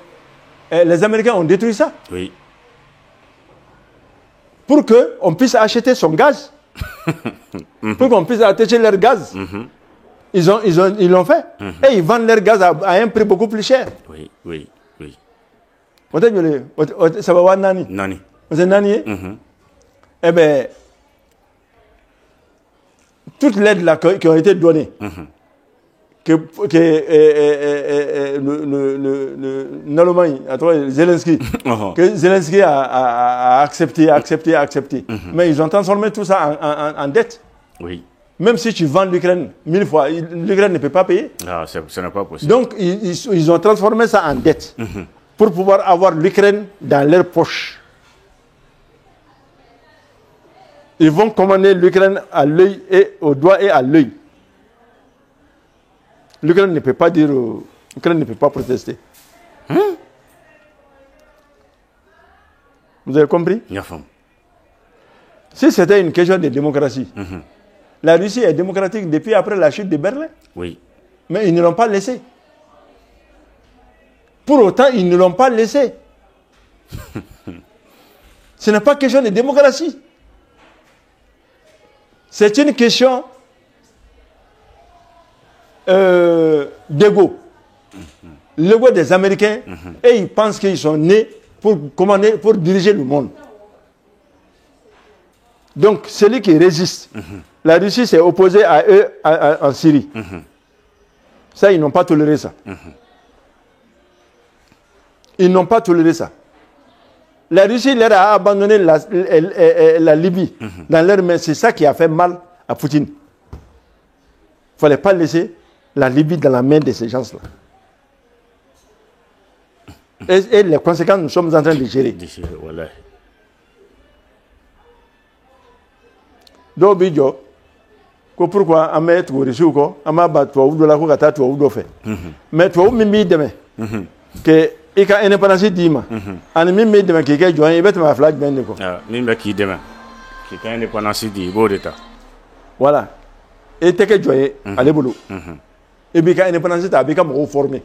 les Américains ont détruit ça. Oui. Pour qu'on puisse acheter son gaz. Pour qu'on puisse attacher leur gaz. Ils l'ont fait. Et ils vendent leur gaz à un prix beaucoup plus cher. Oui, oui, oui. Ça va voir Nani. Nani. C'est Nani. Eh bien, toute l'aide là qui a été donnée, que l'Allemagne, Zelensky, que Zelensky a accepté. Mais ils ont transformé tout ça en dette. Oui. Même si tu vends l'Ukraine 1000 fois, l'Ukraine ne peut pas payer. Ah, ce n'est pas possible. Donc, ils ont transformé ça en dette pour pouvoir avoir l'Ukraine dans leur poche. Ils vont commander l'Ukraine à l'œil et au doigt et à l'œil. L'Ukraine ne peut pas dire, l'Ukraine ne peut pas protester. Vous avez compris? Si c'était une question de démocratie, la Russie est démocratique depuis après la chute de Berlin. Oui. Mais ils ne l'ont pas laissé. Pour autant, ils ne l'ont pas laissé. Ce n'est pas question de démocratie. C'est une question d'ego. L'ego des Américains, et ils pensent qu'ils sont nés pour commander, pour diriger le monde. Donc, celui qui résiste, la Russie s'est opposée à eux en Syrie. Ça, ils n'ont pas toléré ça. Ils n'ont pas toléré ça. La Russie leur a abandonné la Libye dans leurs mains. C'est ça qui a fait mal à Poutine. Il ne fallait pas laisser la Libye dans la main de ces gens-là. Et les conséquences, nous sommes en train de gérer. Donc, Bidjo, pourquoi on met tout reçu quoi? On m'a battu ou de la coca tu ou de fait. Mais toi, mimi demain que il y a une indépendance d'Ima. On mimi demain qui est joint, il va te ma flag bien quoi. Mimi qui demain qui est une indépendance d'Ibo d'état. Voilà. Et t'es que joint, allez boulot. Et bien, une indépendance d'Ibo, bien comme formé.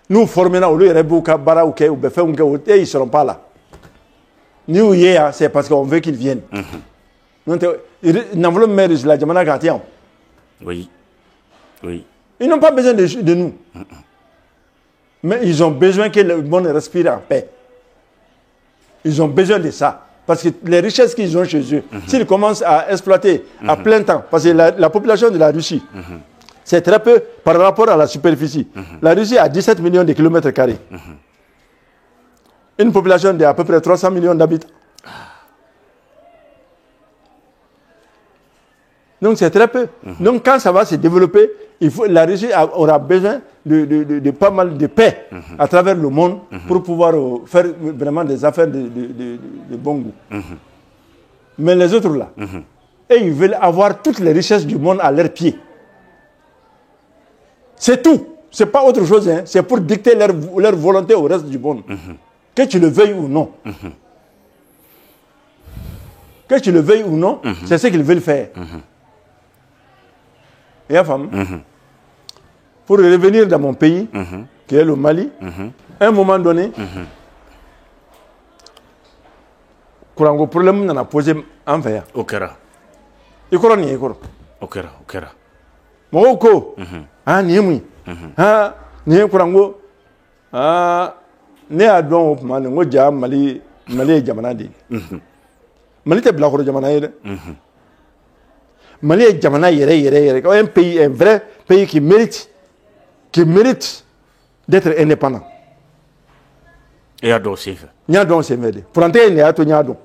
Nous formons là, au lieu de beaucoup bara ou que ou beffe ou que ils seront pas là. Nous hier, c'est parce qu'on veut qu'ils viennent. Oui. Oui. Ils n'ont pas besoin de nous. Mais ils ont besoin que le monde respire en paix. Ils ont besoin de ça. Parce que les richesses qu'ils ont chez eux, s'ils commencent à exploiter à plein temps, parce que la population de la Russie, c'est très peu par rapport à la superficie. La Russie a 17 millions de kilomètres carrés. Une population d'à peu près 300 millions d'habitants. Donc c'est très peu. Donc quand ça va se développer, la Russie aura besoin de pas mal de paix à travers le monde pour pouvoir faire vraiment des affaires de bon goût. Mais les autres là, et ils veulent avoir toutes les richesses du monde à leurs pieds. C'est tout. C'est pas autre chose. Hein. C'est pour dicter leur volonté au reste du monde. Que tu le veuilles ou non. Que tu le veuilles ou non, c'est ce qu'ils veulent faire. Et femme, pour revenir dans mon pays, qui est le Mali, à un moment donné, Kourango problème n'a posé en fait. Okera. Il croit ni école. Okera. Moko. Ah ni mui. Ah ni Kourango. Ah ne a don au man ngo ja Mali jamana di. Mali te bla ko jamana yere. Mali est jamana yere. Un pays, un vrai pays qui mérite d'être indépendant. Et à dos c'est fait. Nya don c'est mede. Pour entrer il y a to nya don.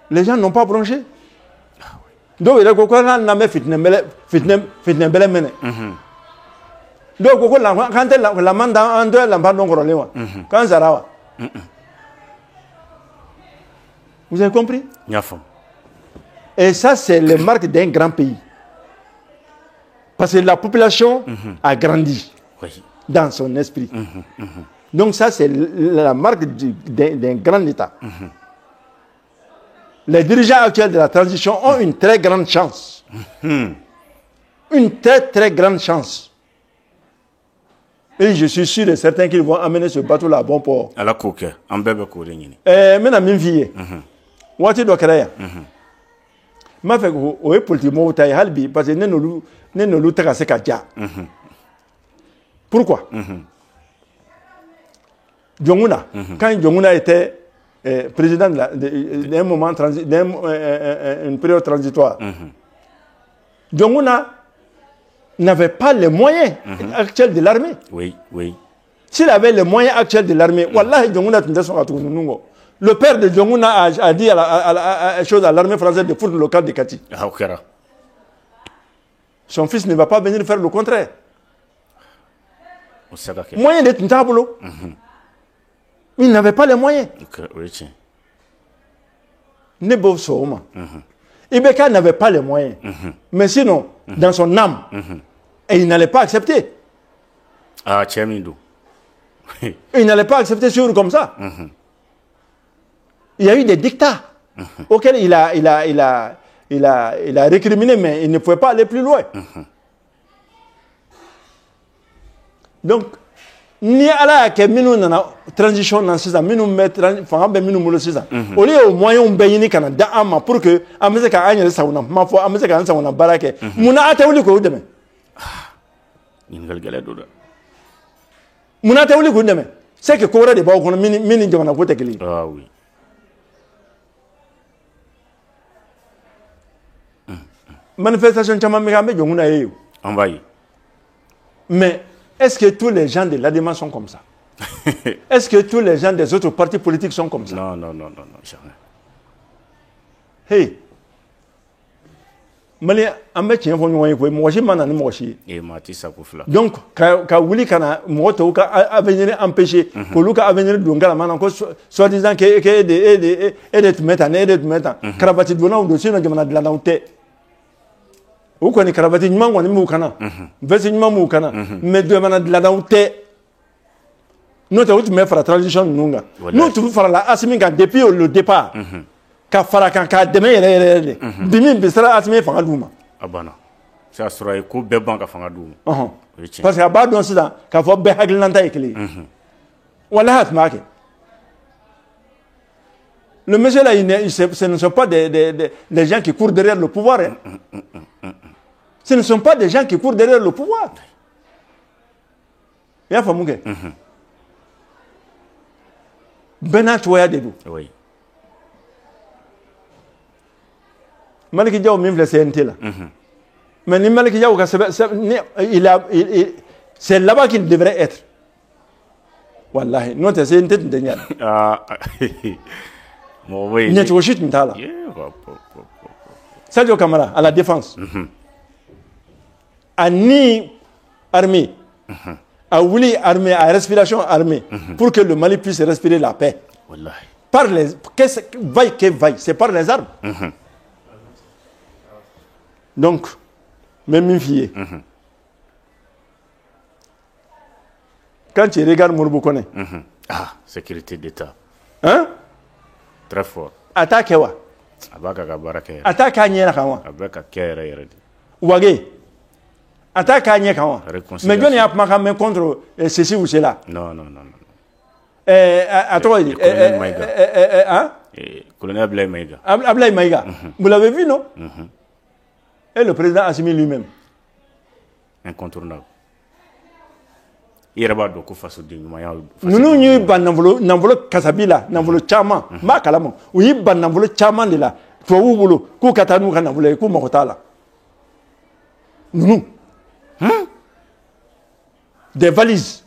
Les gens n'ont pas bronché. Donc il y a quoi là na me fitne bele mene. Donc quoi là quand la manda en deux la pardon ko lewa. Quand ça rawa. Vous avez compris? Et ça, c'est le marque d'un grand pays. Parce que la population a grandi dans son esprit. Donc ça, c'est la marque d'un grand État. Les dirigeants actuels de la transition ont une très grande chance. Une très grande chance. Et je suis sûr et certain qu'ils vont amener ce bateau-là à bon port. À la coque, en bébé couré. Maintenant, même fille. Wati do kera ya ma fe ko o e politique mo tay halbi parce que ne no lu taka se ka ja pourquoi Jonguna quand Jonguna était président d'un moment une période transitoire Jonguna n'avait pas les moyens actuels de l'armée. Oui. S'il avait les moyens actuels de l'armée, wallahi Jonguna tinde son atu nungo. Le père de Jonguna a dit à l'armée française de foutre le camp de Kati. Son fils ne va pas venir faire le contraire. Moyen d'être un tableau. Il n'avait pas les moyens. Nebo Souma. Ibeka n'avait pas les moyens. Mais sinon, dans son âme, et il n'allait pas accepter. Ah, Tchemindou. Il n'allait pas accepter sur comme ça. Il y a eu des dictats auxquels il a récriminé, mais il ne pouvait pas aller plus loin. Donc, ni ala ke minu nana transition nan sisan minu mettre fanga be minu mulo sisan au lieu au moyen be yini kana da ama pour que amese ka anyere sawuna ma fo amese ka sawuna barake muna atawli ko deme ningal gele do da muna atawli ko deme c'est que ko de ba ko mini jamana ko tekli. Ah oui. Manifestation chama mi kambe jonguna yeyo Envahi. Mais est-ce que tous les gens de l'ADEMA sont comme ça? Est-ce que tous les gens des autres partis politiques sont comme ça? Non, jamais. Hey, Mali, ambe tien fo nyoy ko mo shi mana ni mo shi. Et mati sakufla. Donc ka wuli kana mo to ka avenir empêcher ko luka avenir dongala mana ko soit disant que de mettre karabati dona do sino jamana de la naute. Ou qu'on est karabati nyuma ngoni mu kana vesi nyuma mu kana mais de mana de la naute. Nous tu me faire la transition nunga. Nous tu faire la asimi depuis le départ. Ka fara kan ka deme yele bimi bisara asimi fanga duma. Abana. Ça sera ko be banka fanga duma. Parce que aba don sida ka fo be haglanta ekli. Wala hat make. Le monsieur là ce ne sont pas des gens qui courent derrière le pouvoir. Ce ne sont pas des gens qui courent derrière le pouvoir. Ya famuke. Bena toya dedu. Oui. Maliki Diaw min fait CNT là. Mais ni Maliki Diaw c'est là-bas qu'il devrait être. Wallahi, non c'est CNT de Ah. Bon oui. N'y a pas chute là. Sadio Kamara à la défense. A ni armée. A voulu armée, à respiration armée pour que le Mali puisse respirer la paix. Wallahi. Par les vaille, c'est par les armes. Donc, Même une fille. Quand tu regardes Moribo Kone. Ah, sécurité d'État. Hein? Très fort. Attaque wa. Abaka Gabarake. Attaque à Nyena Kawa. Abaka Kere. Wage. Attaque à Nyena Kawa. Mais Johnny a pas contre ceci ou cela. Non, non, non. À toi, hein? Colonel Ablaye Maïga. Ablaye Maïga. Vous l'avez vu, non? Et le président Assimi lui-même. Incontournable. Il y a pas de quoi faire de nous nous ban n'envolo Kasabila n'envolo chama ma kalamo oui ban n'envolo chama de la to wubulo ku katanu kana vole ku mokotala nous des valises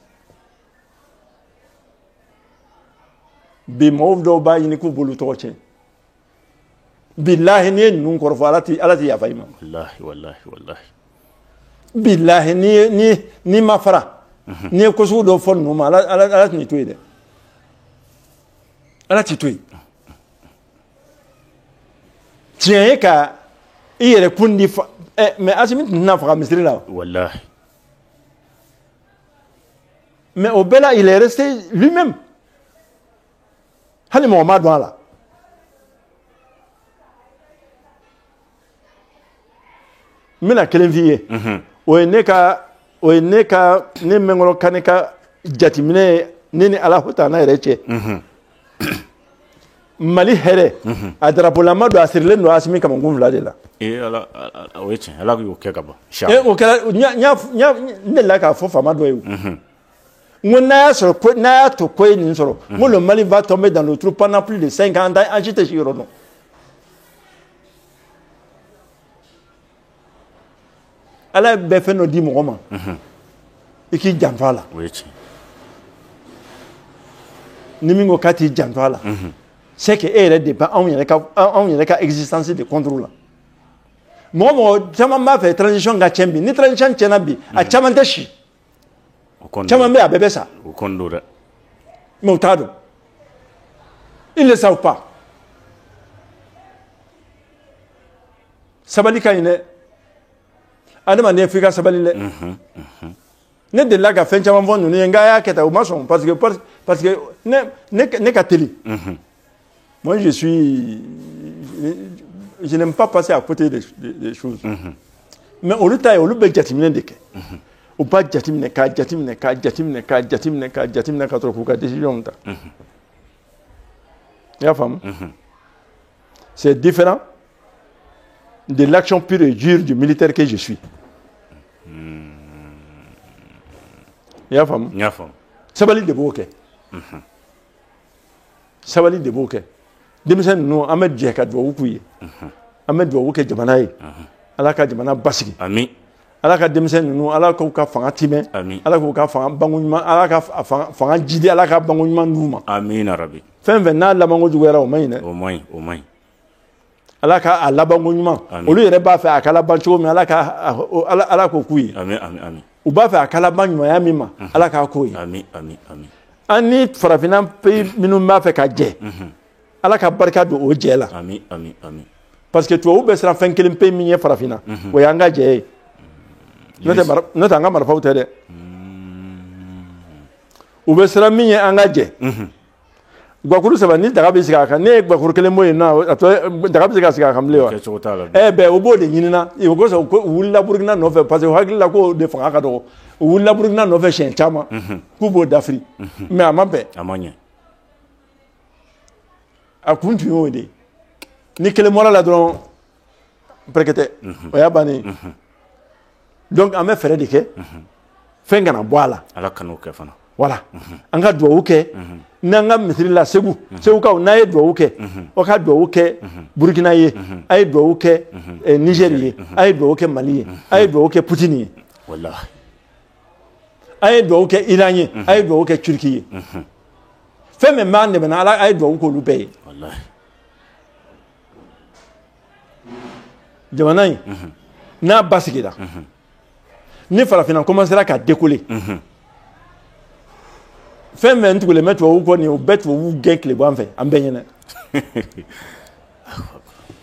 bi mawdo ba yini ku bulu to che billahi ni nun ko falati alati ya fayma wallahi billahi ni mafara ni ko su do fon no ma ala ni toy de ala ti toy tiens ka ire kundi mais Assimi na fa misri là wallahi mais au Bela il est resté lui-même hani Mohamed là mina kelen vie o neka ne mengoro kaneka jatimine nini ala hutana reche mali here a drapeau la mado asirle no Assimi kama ngumvla de la et ala weche ala yo kekaba sha e o kala nya ne la ka fo fama do yu ngona so ko na to ko ni soro mo le Mali va tomber dans le trou pendant plus de 50 ans agité sur non ala be fe no di mo ma iki janfala weche nimingo kati janfala c'est que elle dépend on y a existence de contrôle moi chama ma fait transition ga chembi ni transition chenabi a chama dashi chama me abebe ça au kondora montado il ne savent pas sabali kayne adama ne fika sabali le ne de la ka fen chama vont nous nga ya keta au maçon parce que ne ka télé moi je n'aime pas passer à côté des choses mais au lieu de be jatimine de ke ou pas jatimine ka trop ka décision ta ya femme c'est différent de l'action pure et dure du militaire que je suis ya femme sabali de boke sabali de boke demisen no Ahmed Jeka do wukuye Ahmed do wuke jamana yi ala ka jamana basigi ami ala ka demisen no ala ko ka fanga time ala ko ka fanga bangunma ala ka fanga jidi ala ka bangunma nduma amin rabbi fen na la mango jugera o mayne o moy ala ka ala bangunma olu yere ba fa akala bancho mi ala ko kuyi amin u ba fa akala banuma ya mima ala ka kuyi amin ani farafina pe minu ma fa ka je ala ka barka do o je la amin parce que tu ou be sera fen kelen pe minye farafina o ya nga je no ta nga marfa utere u be sera minye anga je gwakuru saba ni daga be sika ka ne gwakuru kelen moy na daga be sika ka mlewa be o bo de nyinina e go so wulla burgina no fe parce que hagli la ko de fanga ka do wulla burgina no fe chen chama ku bo d'Afrique mais amabe amanya a kuntu yo de ni kele mora la don prekete o ya bani donc a me fere de ke fenga na boala ala kanu ke fana voilà anga do uke nanga misri la segu ka na ye do uke o ka do uke Burkina ye ay do uke Nigeria ay do uke Mali ay do uke Poutine wallahi ay do uke Iran ay do uke Turquie femme man de na ala ay do uke lu be wallahi jamana na basigida ni farafina commencera à décoller femme en tout le mettre au ko ni o bet wo gen kle bo anfe ambenyene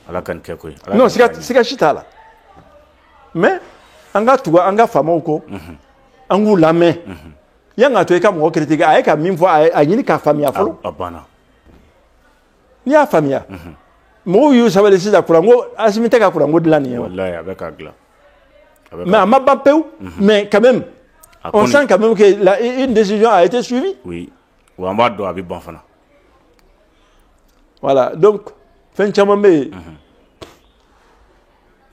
ala kan ke koy non sika chita la mais anga tuwa anga famo ko angu lame yanga to e ka mo critique ay ka min fois ay ni ka famia folo abana ni a famia mo yu sabale sisa kurango asimite ka kurango de l'année wallahi avec agla mais à Mbappé mais quand même on sent quand même que une décision a été suivie. Oui. Ou en bas de Abi Bonfana. Voilà, donc, fin de chambre,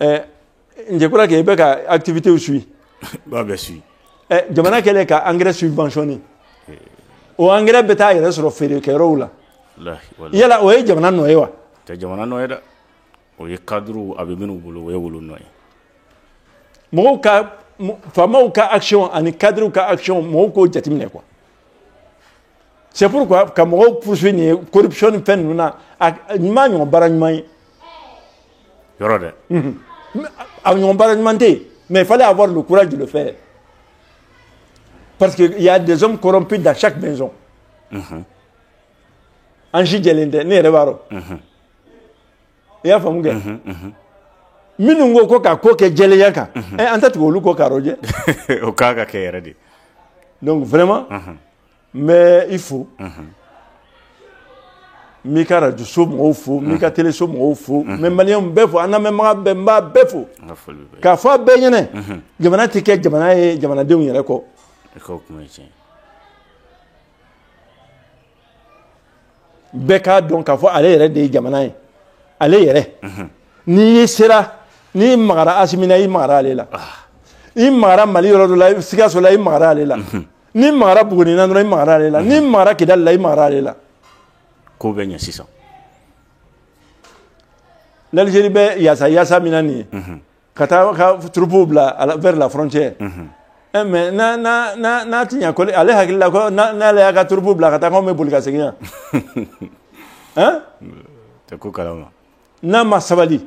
je crois qu'il y a une activité où je suis. Bah, bien sûr. Je me dis qu'il y a un engrais subventionné. Ou engrais bêta, il reste sur le ferry, qui est là. Il y a là, oui, je me dis, oui. Tu as dit, oui, cadre avec nous, oui, oui, mon cas, femme cas action, un cadre cas action, mon co jatimine quoi. C'est pourquoi quand mon poursuit la corruption peine nous na manion baragnement. Yorode. On baragmenté, mais il fallait avoir le courage de le faire. Parce qu'il y a des hommes corrompus dans chaque maison. Anji Djelende, ne revaro. Il y a femme gars. Minungo ko ka ko ke jele yaka anta to lu ko karoje o kaga ke ready donc vraiment mais il faut mi kara du so mo fo mi ka télé so mo fo mais malien befo ana me ma bemba befo ka fa be nyene jamana tike jamana e jamana de nyere ko ko kuma ci beka donc ka fa aller yere de jamana e aller yere ni sera ni magara asimina i magara alela i magara mali yoro la sikaso la i magara alela ni magara buguni na i magara alela ni magara kidal la i magara alela ko benya 600 l'Algérie be yasa minani kata ka troupe bla vers la frontière mais na tinya ko ale hakilla ko na la ka troupe bla kata ko me bulga segia hein te ko kalama na masabali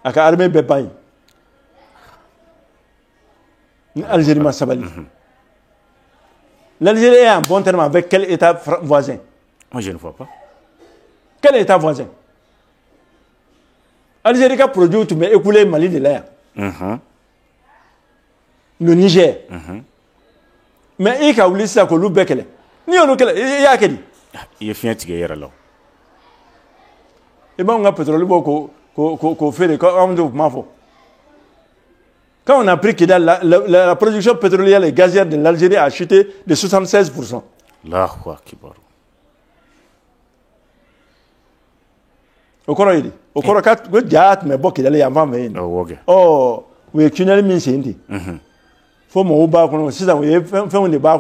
aka armée Bepagne. L'Algérie m'a sabali. L'Algérie est en bon terme avec quel État voisin? Moi, je ne vois pas. Quel État voisin? L'Algérie a produit tout, mais écoulé Mali de l'air. Le Niger. Mais il a oublié ça que l'on bekele. Ni on bekele, il y a quel? Il est fini de gagner là. Et ben on a pétrole beaucoup. Qu'on fait quand on a pris que la production pétrolière et gazière de l'Algérie a chuté de 76%. Là, quoi, Kibaru. Au Coroïdi. Au Corocat, vous dites, mais bon, qu'il allait avant, mais. Oh, oui, tu n'as mis Sindi. Faut mon bas, si ça, oui, fait un débat,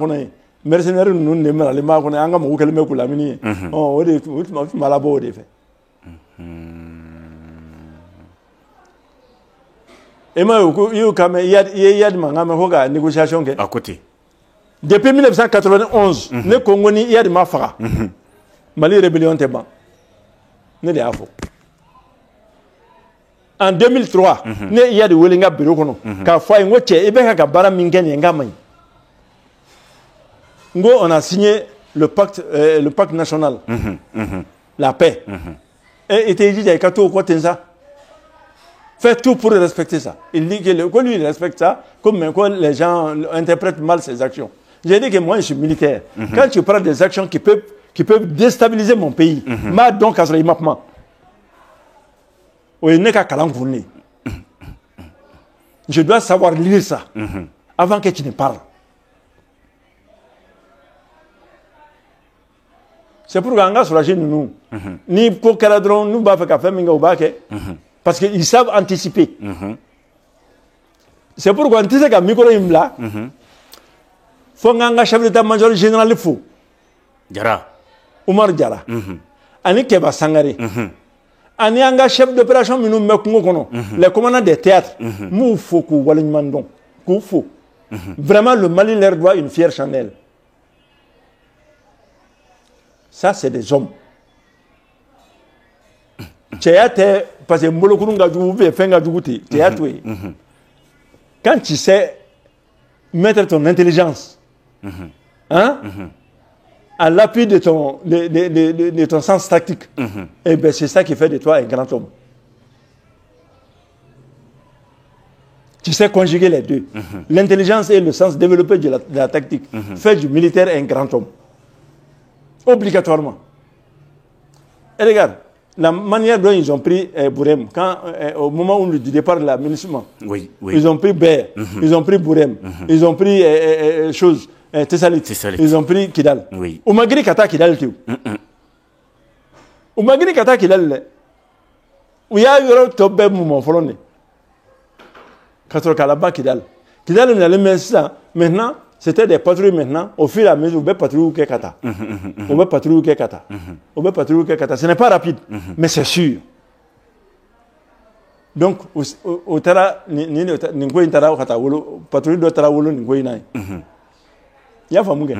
mercenaires, nous n'aimons pas les marques, on a un gamin ou quelqu'un pour la mini. Oh, oui, tu m'as fait malabo, des faits. Et moi, il y a des négociations. À côté. Depuis 1991, le Congo il y a des mafra. Mali rébellion est bon. En 2003, il y a des Wellinga Bureau. Car fois, on a signé le pacte national, la paix. Et il dit qu'il y a ça. Fait tout pour respecter ça. Il dit que lui, il respecte ça, comme les gens interprètent mal ses actions. J'ai dit que moi, je suis militaire. Quand tu prends des actions qui peuvent déstabiliser mon pays, donc à ce moment, je dois savoir lire ça avant que tu ne parles. C'est pourquoi on a soulagé nous. Ni pour qu'elle nous va faire minga ou baké. Parce qu'ils savent anticiper. C'est pourquoi on dit que micro imla. Faut un chef d'état-major général il faut. Jara. Oumar Jara. Ani Keba Sangare. Ani un chef d'opération minou mekungo. Les commandants des théâtres. Mou Foku Walimandon. Koufou. Vraiment le Mali leur doit une fière chandelle. Ça c'est des hommes. Parce que quand tu sais mettre ton intelligence à l'appui de ton sens tactique, et ben c'est ça qui fait de toi un grand homme. Tu sais conjuguer les deux. L'intelligence et le sens développé de la tactique fait du militaire un grand homme. Obligatoirement. Et regarde, la manière dont ils ont pris Bourem, au moment du départ de l'aménagement, Oui, oui. ils ont pris Bayer, ils ont pris Bourem, ils ont pris Tessalit, ils ont pris Kidal. Oui. Au Magri Kata Kidal, tu au Magri Kata Kidal, où il y a eu un top mouvement folloné. Kalaba Kidal. Kidal, maintenant, c'était des patrouilles maintenant, au fur et à mesure, on va patrouiller au Kata. On va patrouiller au Kata. On va patrouiller au Kata. Ce n'est pas rapide, mais c'est sûr. Donc, au Tara, ni quoi intara au Kata, patrouille de Tara Wolo, ni quoi inai. Il y a famille.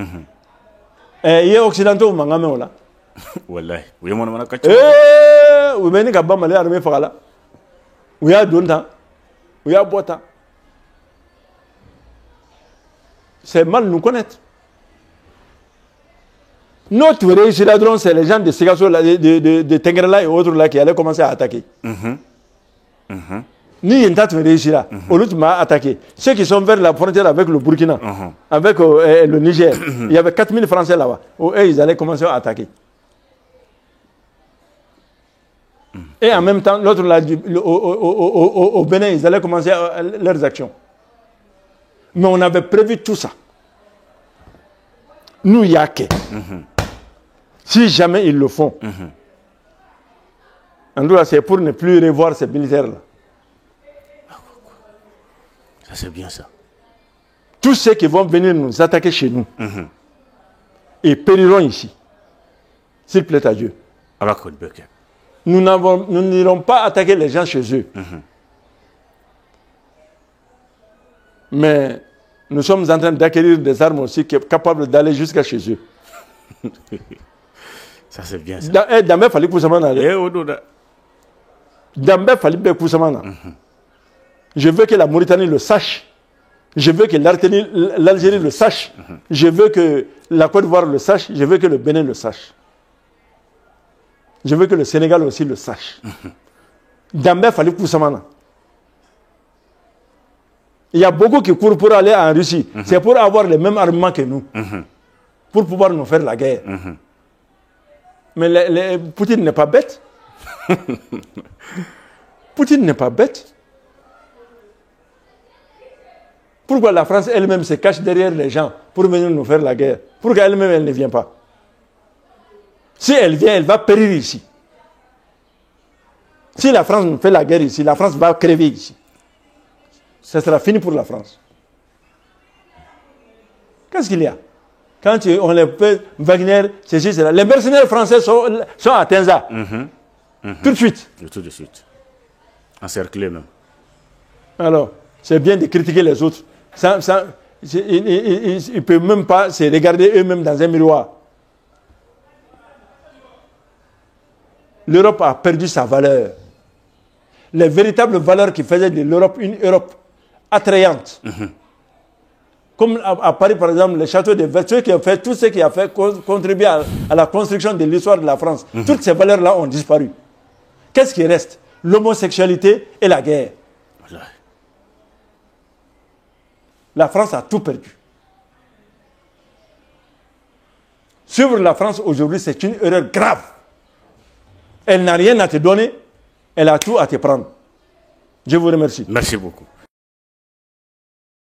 Il y a occidentaux, mangame là. Wallahi. Oui, mon nom Oui, mais ni kabba malé armé fagala. Oui, a donta. Oui, a bota. C'est mal nous connaître. Notre réussite là, c'est les gens de Ségasso, de Tengrela et autres là qui allaient commencer à attaquer. Ni Yentat réussi là, au lieu de m'attaquer. Ceux qui sont vers la frontière avec le Burkina, avec le Niger, il y avait 4000 Français là-bas. Et ils allaient commencer à attaquer. Et en même temps, l'autre là, au Bénin, ils allaient commencer leurs actions. Mais on avait prévu tout ça. Nous, Yake. Si jamais ils le font, en tout cas, c'est pour ne plus revoir ces militaires-là. Ça, c'est bien ça. Tous ceux qui vont venir nous attaquer chez nous et périront ici, s'il plaît à Dieu. Nous n'irons pas attaquer les gens chez eux. Mais nous sommes en train d'acquérir des armes aussi capables d'aller jusqu'à chez eux. Ça, c'est bien ça. Dambe fali Koussamana. Dambe fali Koussamana. Je veux que la Mauritanie le sache. Je veux que l'Algérie le sache. Je veux que la Côte d'Ivoire le sache. Je veux que le Bénin le sache. Je veux que le Sénégal aussi le sache. Dambe fali Koussamana. Il y a beaucoup qui courent pour aller en Russie. C'est pour avoir les mêmes armements que nous. Pour pouvoir nous faire la guerre. Mais Poutine n'est pas bête. Poutine n'est pas bête. Pourquoi la France elle-même se cache derrière les gens pour venir nous faire la guerre? Pourquoi elle-même elle ne vient pas? Si elle vient, elle va périr ici. Si la France nous fait la guerre ici, la France va crever ici. Ça sera fini pour la France. Qu'est-ce qu'il y a? Quand on les fait Wagner, ceci, cela. Les mercenaires français sont à Tenza. Tout de suite. Tout de suite. Encerclés même. Alors, c'est bien de critiquer les autres. Ils ne peuvent même pas se regarder eux-mêmes dans un miroir. L'Europe a perdu sa valeur. Les véritables valeurs qui faisaient de l'Europe une Europe attrayante. Comme à Paris, par exemple, les châteaux de Versailles, qui ont fait tout ce qui a fait contribuer à la construction de l'histoire de la France. Toutes ces valeurs-là ont disparu. Qu'est-ce qui reste? L'homosexualité et la guerre. Voilà. La France a tout perdu. Suivre la France aujourd'hui, c'est une erreur grave. Elle n'a rien à te donner, elle a tout à te prendre. Je vous remercie. Merci beaucoup.